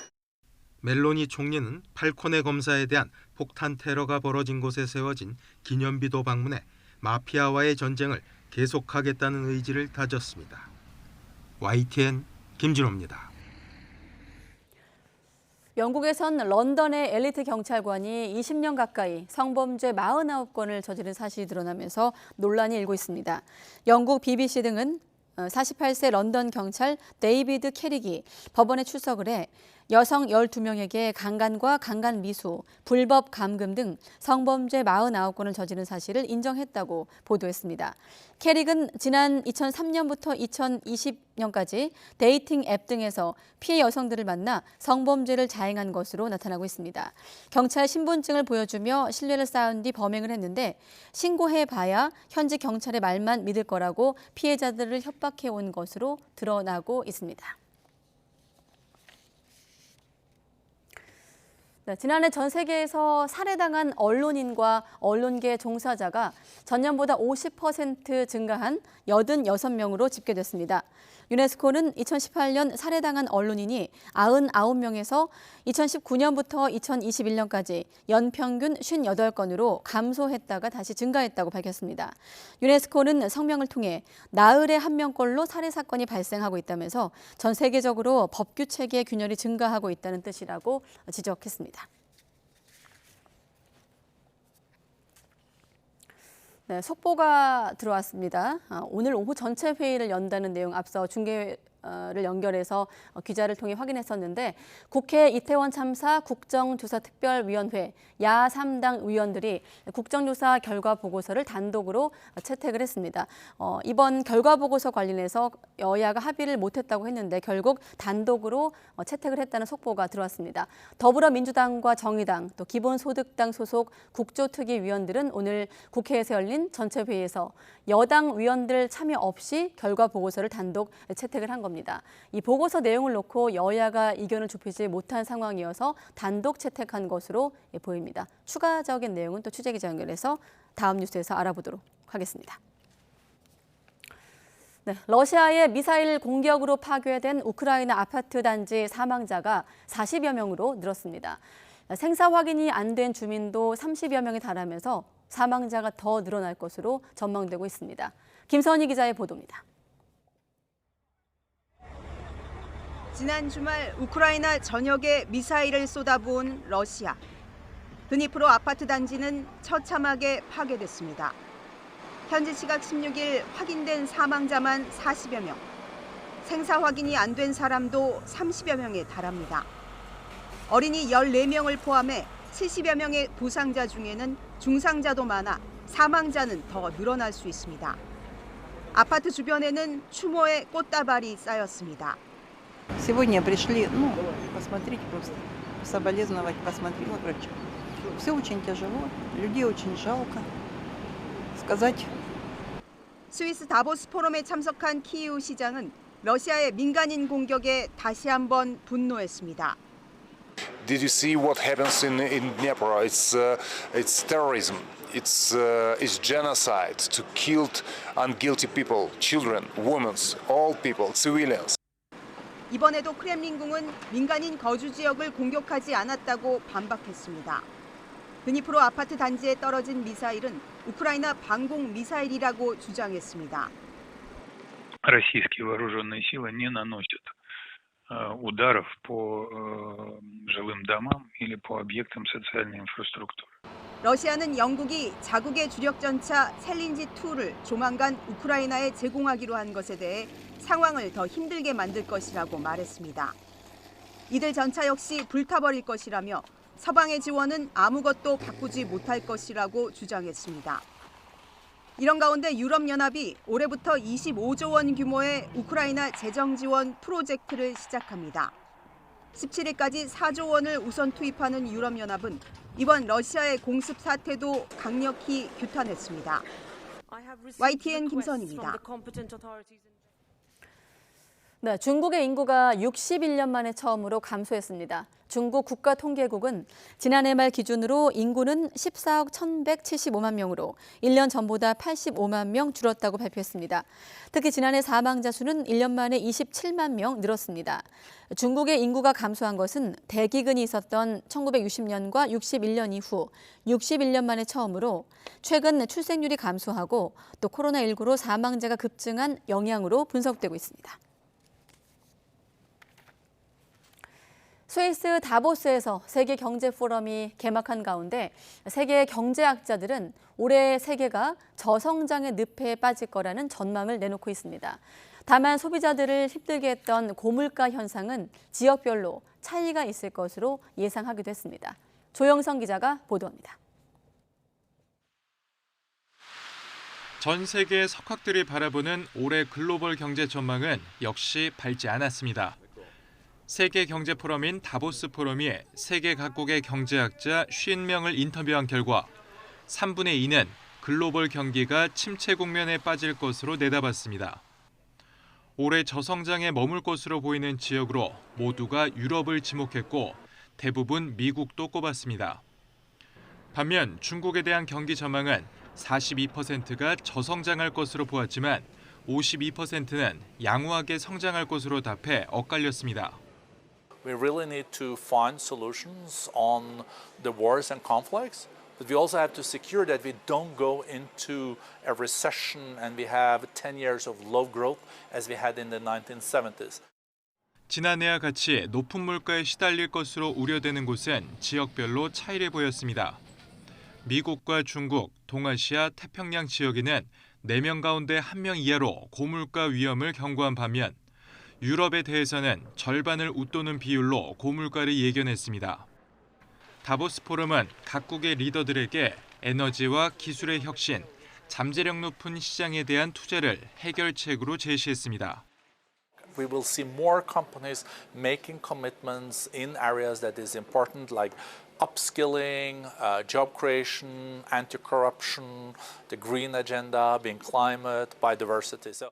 멜로니 총리는 팔코네 검사에 대한 폭탄 테러가 벌어진 곳에 세워진 기념비도 방문해 마피아와의 전쟁을 계속하겠다는 의지를 다졌습니다. YTN 김진호입니다. 영국에선 런던의 엘리트 경찰관이 20년 가까이 성범죄 49건을 저지른 사실이 드러나면서 논란이 일고 있습니다. 영국 BBC 등은 48세 런던 경찰 데이비드 캐릭이 법원에 출석을 해 여성 12명에게 강간과 강간 미수, 불법 감금 등 성범죄 49건을 저지른 사실을 인정했다고 보도했습니다. 캐릭은 지난 2003년부터 2020년까지 데이팅 앱 등에서 피해 여성들을 만나 성범죄를 자행한 것으로 나타나고 있습니다. 경찰 신분증을 보여주며 신뢰를 쌓은 뒤 범행을 했는데 신고해봐야 현지 경찰의 말만 믿을 거라고 피해자들을 협박해온 것으로 드러나고 있습니다. 지난해 전 세계에서 살해당한 언론인과 언론계 종사자가 전년보다 50% 증가한 86명으로 집계됐습니다. 유네스코는 2018년 살해당한 언론인이 99명에서 2019년부터 2021년까지 연평균 58건으로 감소했다가 다시 증가했다고 밝혔습니다. 유네스코는 성명을 통해 나흘에 한 명꼴로 살해 사건이 발생하고 있다면서 전 세계적으로 법규 체계의 균열이 증가하고 있다는 뜻이라고 지적했습니다. 네, 속보가 들어왔습니다. 오늘 오후 전체 회의를 연다는 내용 앞서 중계를 연결해서 기자를 통해 확인했었는데 국회 이태원 참사 국정조사특별위원회 야 3당 의원들이 국정조사 결과 보고서를 단독으로 채택을 했습니다. 이번 결과 보고서 관련해서 여야가 합의를 못했다고 했는데 결국 단독으로 채택을 했다는 속보가 들어왔습니다. 더불어민주당과 정의당 또 기본소득당 소속 국조특위위원들은 오늘 국회에서 열린 전체 회의에서 여당 위원들 참여 없이 결과 보고서를 단독 채택을 한 겁니다. 이 보고서 내용을 놓고 여야가 이견을 좁히지 못한 상황이어서 단독 채택한 것으로 보입니다. 추가적인 내용은 또 취재기자 연결해서 다음 뉴스에서 알아보도록 하겠습니다. 네, 러시아의 미사일 공격으로 파괴된 우크라이나 아파트 단지 사망자가 40여 명으로 늘었습니다. 생사 확인이 안 된 주민도 30여 명에 달하면서 사망자가 더 늘어날 것으로 전망되고 있습니다. 김선희 기자의 보도입니다. 지난 주말 우크라이나 전역에 미사일을 쏟아부은 러시아. 드니프로 아파트 단지는 처참하게 파괴됐습니다. 현지 시각 16일 확인된 사망자만 40여 명, 생사 확인이 안 된 사람도 30여 명에 달합니다. 어린이 14명을 포함해 70여 명의 부상자 중에는 중상자도 많아 사망자는 더 늘어날 수 있습니다. 아파트 주변에는 추모의 꽃다발이 쌓였습니다. Сегодня пришли, посмотрите просто, соболезновать, посмотрела врача. Все очень тяжело, людей очень жалко. сказать. 스위스 다보스 포럼에 참석한 키이우 시장은 러시아의 민간인 공격에 다시 한번 분노했습니다. Did you see what happens in Dnipro? It's terrorism. It's genocide to kill unguilty people, children, women, all people, civilians. 이번에도 크렘린궁은 민간인 거주 지역을 공격하지 않았다고 반박했습니다. 드니프로 아파트 단지에 떨어진 미사일은 우크라이나 방공 미사일이라고 주장했습니다. Российские вооруженные силы не наносят ударов по жилым домам или по объектам социальной инфраструктуры. 러시아는 영국이 자국의 주력 전차 챌린지2를 조만간 우크라이나에 제공하기로 한 것에 대해 상황을 더 힘들게 만들 것이라고 말했습니다. 이들 전차 역시 불타버릴 것이라며 서방의 지원은 아무것도 바꾸지 못할 것이라고 주장했습니다. 이런 가운데 유럽연합이 올해부터 25조 원 규모의 우크라이나 재정 지원 프로젝트를 시작합니다. 17일까지 4조 원을 우선 투입하는 유럽연합은 이번 러시아의 공습 사태도 강력히 규탄했습니다. YTN 김선입니다. 네, 중국의 인구가 61년 만에 처음으로 감소했습니다. 중국 국가통계국은 지난해 말 기준으로 인구는 14억 1,175만 명으로 1년 전보다 85만 명 줄었다고 발표했습니다. 특히 지난해 사망자 수는 1년 만에 27만 명 늘었습니다. 중국의 인구가 감소한 것은 대기근이 있었던 1960년과 61년 이후 61년 만에 처음으로 최근 출생률이 감소하고 또 코로나19로 사망자가 급증한 영향으로 분석되고 있습니다. 스위스 다보스에서 세계 경제 포럼이 개막한 가운데 세계 경제학자들은 올해 세계가 저성장의 늪에 빠질 거라는 전망을 내놓고 있습니다. 다만 소비자들을 힘들게 했던 고물가 현상은 지역별로 차이가 있을 것으로 예상하기도 했습니다. 조영성 기자가 보도합니다. 전 세계 석학들이 바라보는 올해 글로벌 경제 전망은 역시 밝지 않았습니다. 세계 경제 포럼인 다보스 포럼이 세계 각국의 경제학자 50명을 인터뷰한 결과 3분의 2는 글로벌 경기가 침체 국면에 빠질 것으로 내다봤습니다. 올해 저성장에 머물 것으로 보이는 지역으로 모두가 유럽을 지목했고 대부분 미국도 꼽았습니다. 반면 중국에 대한 경기 전망은 42%가 저성장할 것으로 보았지만 52%는 양호하게 성장할 것으로 답해 엇갈렸습니다. We really need to find solutions on the wars and conflicts, but we also have to secure that we don't go into a recession and we have 10 years of low growth as we had in the 1970s. 지난해와 같이 높은 물가에 시달릴 것으로 우려되는 곳은 지역별로 차이를 보였습니다. 미국과 중국, 동아시아, 태평양 지역에는 4명 가운데 1명 이하로 고물가 위험을 경고한 반면 유럽에 대해서는 절반을 웃도는 비율로 고물가를 예견했습니다. 다보스 포럼은 각국의 리더들에게 에너지와 기술의 혁신, 잠재력 높은 시장에 대한 투자를 해결책으로 제시했습니다. We will see more companies making commitments in areas that is important like upskilling, job creation, anti-corruption, the green agenda, being climate, biodiversity.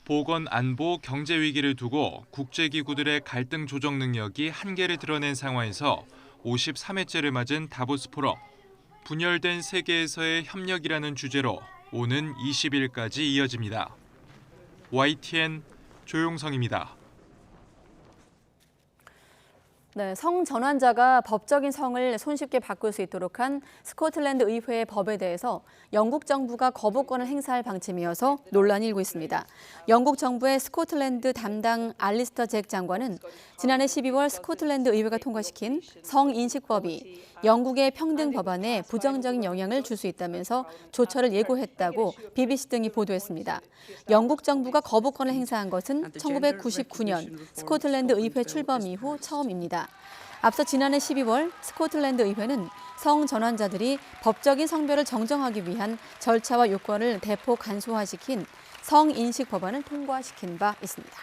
보건, 안보, 경제 위기를 두고 국제기구들의 갈등 조정 능력이 한계를 드러낸 상황에서 53회째를 맞은 다보스 포럼. 분열된 세계에서의 협력이라는 주제로 오는 20일까지 이어집니다. YTN 조용성입니다. 네, 성 전환자가 법적인 성을 손쉽게 바꿀 수 있도록 한 스코틀랜드 의회의 법에 대해서 영국 정부가 거부권을 행사할 방침이어서 논란이 일고 있습니다. 영국 정부의 스코틀랜드 담당 알리스터 잭 장관은 지난해 12월 스코틀랜드 의회가 통과시킨 성인식법이 영국의 평등 법안에 부정적인 영향을 줄 수 있다면서 조처를 예고했다고 BBC 등이 보도했습니다. 영국 정부가 거부권을 행사한 것은 1999년 스코틀랜드 의회 출범 이후 처음입니다. 앞서 지난해 12월 스코틀랜드 의회는 성전환자들이 법적인 성별을 정정하기 위한 절차와 요건을 대폭 간소화시킨 성인식 법안을 통과시킨 바 있습니다.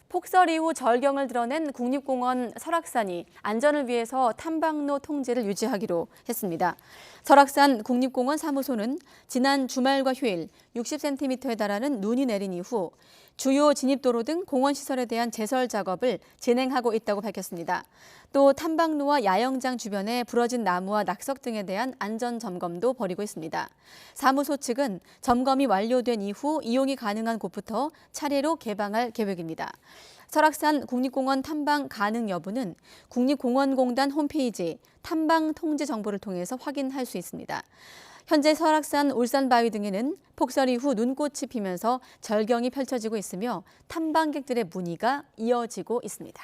폭설 이후 절경을 드러낸 국립공원 설악산이 안전을 위해서 탐방로 통제를 유지하기로 했습니다. 설악산 국립공원 사무소는 지난 주말과 휴일 60cm에 달하는 눈이 내린 이후 주요 진입도로 등 공원시설에 대한 제설 작업을 진행하고 있다고 밝혔습니다. 또 탐방로와 야영장 주변에 부러진 나무와 낙석 등에 대한 안전 점검도 벌이고 있습니다. 사무소 측은 점검이 완료된 이후 이용이 가능한 곳부터 차례로 개방할 계획입니다. 설악산 국립공원 탐방 가능 여부는 국립공원공단 홈페이지 탐방 통제 정보를 통해서 확인할 수 있습니다. 현재 설악산, 울산바위 등에는 폭설 이후 눈꽃이 피면서 절경이 펼쳐지고 있으며 탐방객들의 문의가 이어지고 있습니다.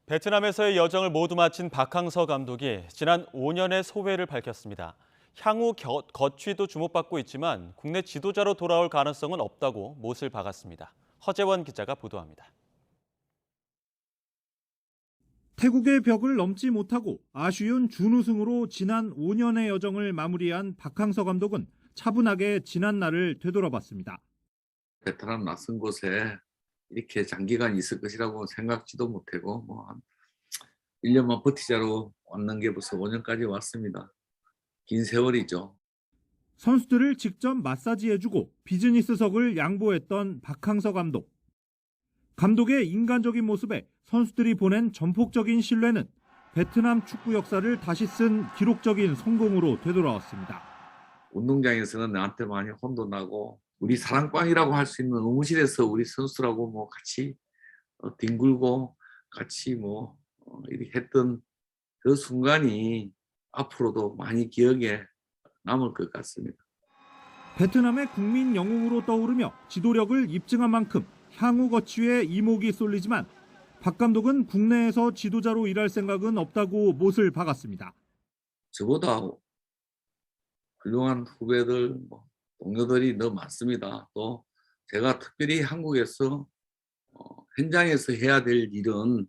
베트남에서의 여정을 모두 마친 박항서 감독이 지난 5년의 소회를 밝혔습니다. 향후 거취도 주목받고 있지만 국내 지도자로 돌아올 가능성은 없다고 못을 박았습니다. 허재원 기자가 보도합니다. 태국의 벽을 넘지 못하고 아쉬운 준우승으로 지난 5년의 여정을 마무리한 박항서 감독은 차분하게 지난 날을 되돌아봤습니다. 베트남 낯선 곳에 이렇게 장기간 있을 것이라고 생각지도 못하고 한 1년만 버티자로 왔는 게 벌써 5년까지 왔습니다. 긴 세월이죠. 선수들을 직접 마사지해주고 비즈니스석을 양보했던 박항서 감독. 감독의 인간적인 모습에 선수들이 보낸 전폭적인 신뢰는 베트남 축구 역사를 다시 쓴 기록적인 성공으로 되돌아왔습니다. 운동장에서는 나한테 많이 혼도 나고 우리 사랑방이라고 할 수 있는 의무실에서 우리 선수들하고 같이 뒹굴고 같이 이렇게 했던 그 순간이 앞으로도 많이 기억에 남을 것 같습니다. 베트남의 국민 영웅으로 떠오르며 지도력을 입증한 만큼 향후 거취에 이목이 쏠리지만 박 감독은 국내에서 지도자로 일할 생각은 없다고 못을 박았습니다. 저보다 훌륭한 후배들, 동료들이 너무 많습니다. 또 제가 특별히 한국에서 현장에서 해야 될 일은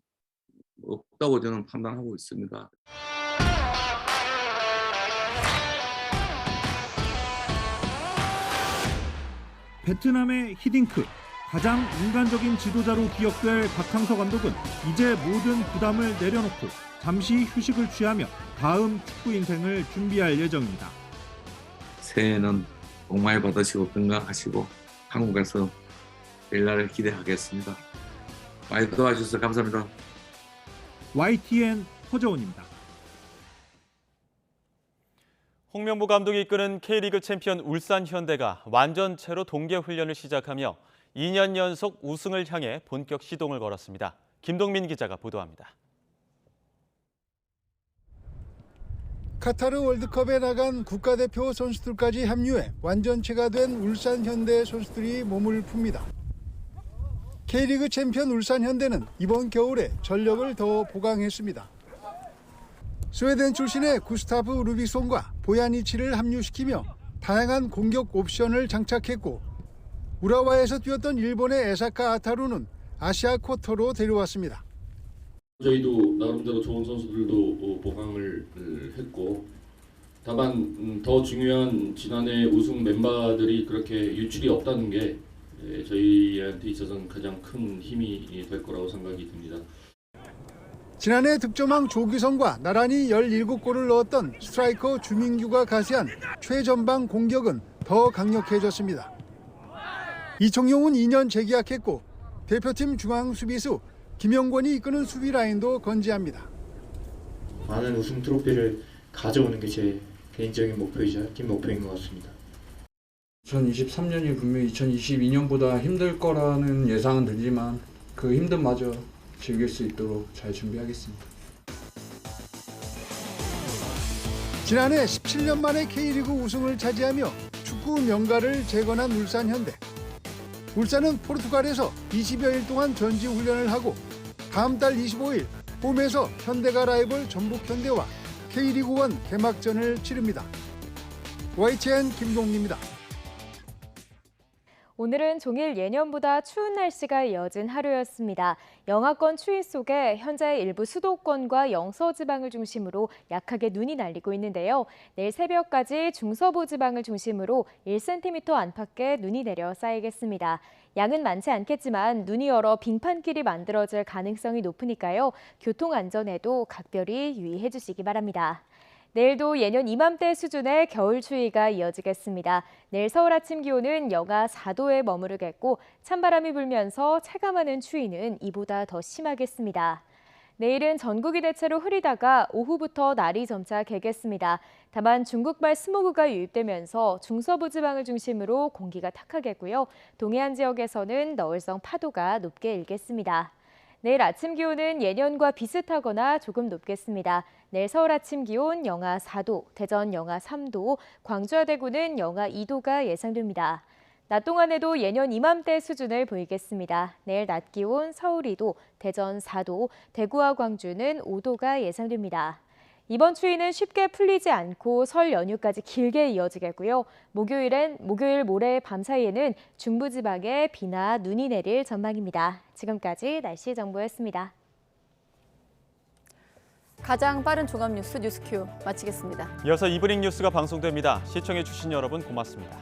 없다고 저는 판단하고 있습니다. 베트남의 히딩크, 가장 인간적인 지도자로 기억될 박항서 감독은 이제 모든 부담을 내려놓고 잠시 휴식을 취하며 다음 축구 인생을 준비할 예정입니다. 새해에는 복 많이 받으시고 건강하시고 한국에서 뵐 날을 기대하겠습니다. 많이 도와주셔서 감사합니다. YTN 허재원입니다. 홍명보 감독이 이끄는 K리그 챔피언 울산 현대가 완전체로 동계 훈련을 시작하며 2년 연속 우승을 향해 본격 시동을 걸었습니다. 김동민 기자가 보도합니다. 카타르 월드컵에 나간 국가대표 선수들까지 합류해 완전체가 된 울산 현대 선수들이 몸을 풉니다. K리그 챔피언 울산 현대는 이번 겨울에 전력을 더 보강했습니다. 스웨덴 출신의 구스타프 루비손과 보야니치를 합류시키며 다양한 공격 옵션을 장착했고 우라와에서 뛰었던 일본의 에사카 아타루는 아시아 쿼터로 데려왔습니다. 저희도 나름대로 좋은 선수들도 보강을 했고 다만 더 중요한 지난해 우승 멤버들이 그렇게 유출이 없다는 게 저희한테 있어서는 가장 큰 힘이 될 거라고 생각이 듭니다. 지난해 득점왕 조규성과 나란히 17골을 넣었던 스트라이커 주민규가 가세한 최전방 공격은 더 강력해졌습니다. 이청용은 2년 재계약했고 대표팀 중앙 수비수 김영권이 이끄는 수비 라인도 건재합니다. 많은 우승 트로피를 가져오는 게 제 개인적인 목표이자 팀 목표인 것 같습니다. 2023년이 분명히 2022년보다 힘들 거라는 예상은 들지만 그 힘듦마저 즐길 수 있도록 잘 준비하겠습니다. 지난해 17년 만에 K리그 우승을 차지하며 축구 명가를 재건한 울산 현대. 울산은 포르투갈에서 20여일 동안 전지 훈련을 하고 다음 달 25일 홈에서 현대가 라이벌 전북현대와 K리그1 개막전을 치릅니다. YTN 김동기입니다. 오늘은 종일 예년보다 추운 날씨가 이어진 하루였습니다. 영하권 추위 속에 현재 일부 수도권과 영서지방을 중심으로 약하게 눈이 날리고 있는데요. 내일 새벽까지 중서부 지방을 중심으로 1cm 안팎의 눈이 내려 쌓이겠습니다. 양은 많지 않겠지만 눈이 얼어 빙판길이 만들어질 가능성이 높으니까요. 교통 안전에도 각별히 유의해 주시기 바랍니다. 내일도 예년 이맘때 수준의 겨울 추위가 이어지겠습니다. 내일 서울 아침 기온은 영하 4도에 머무르겠고 찬바람이 불면서 체감하는 추위는 이보다 더 심하겠습니다. 내일은 전국이 대체로 흐리다가 오후부터 날이 점차 개겠습니다. 다만 중국발 스모그가 유입되면서 중서부 지방을 중심으로 공기가 탁하겠고요. 동해안 지역에서는 너울성 파도가 높게 일겠습니다. 내일 아침 기온은 예년과 비슷하거나 조금 높겠습니다. 내일 서울 아침 기온 영하 4도, 대전 영하 3도, 광주와 대구는 영하 2도가 예상됩니다. 낮 동안에도 예년 이맘때 수준을 보이겠습니다. 내일 낮 기온 서울 2도, 대전 4도, 대구와 광주는 5도가 예상됩니다. 이번 추위는 쉽게 풀리지 않고 설 연휴까지 길게 이어지겠고요. 목요일 모레 밤 사이에는 중부지방에 비나 눈이 내릴 전망입니다. 지금까지 날씨 정보였습니다. 가장 빠른 종합 뉴스 뉴스큐 마치겠습니다. 이어서 이브닝 뉴스가 방송됩니다. 시청해주신 여러분 고맙습니다.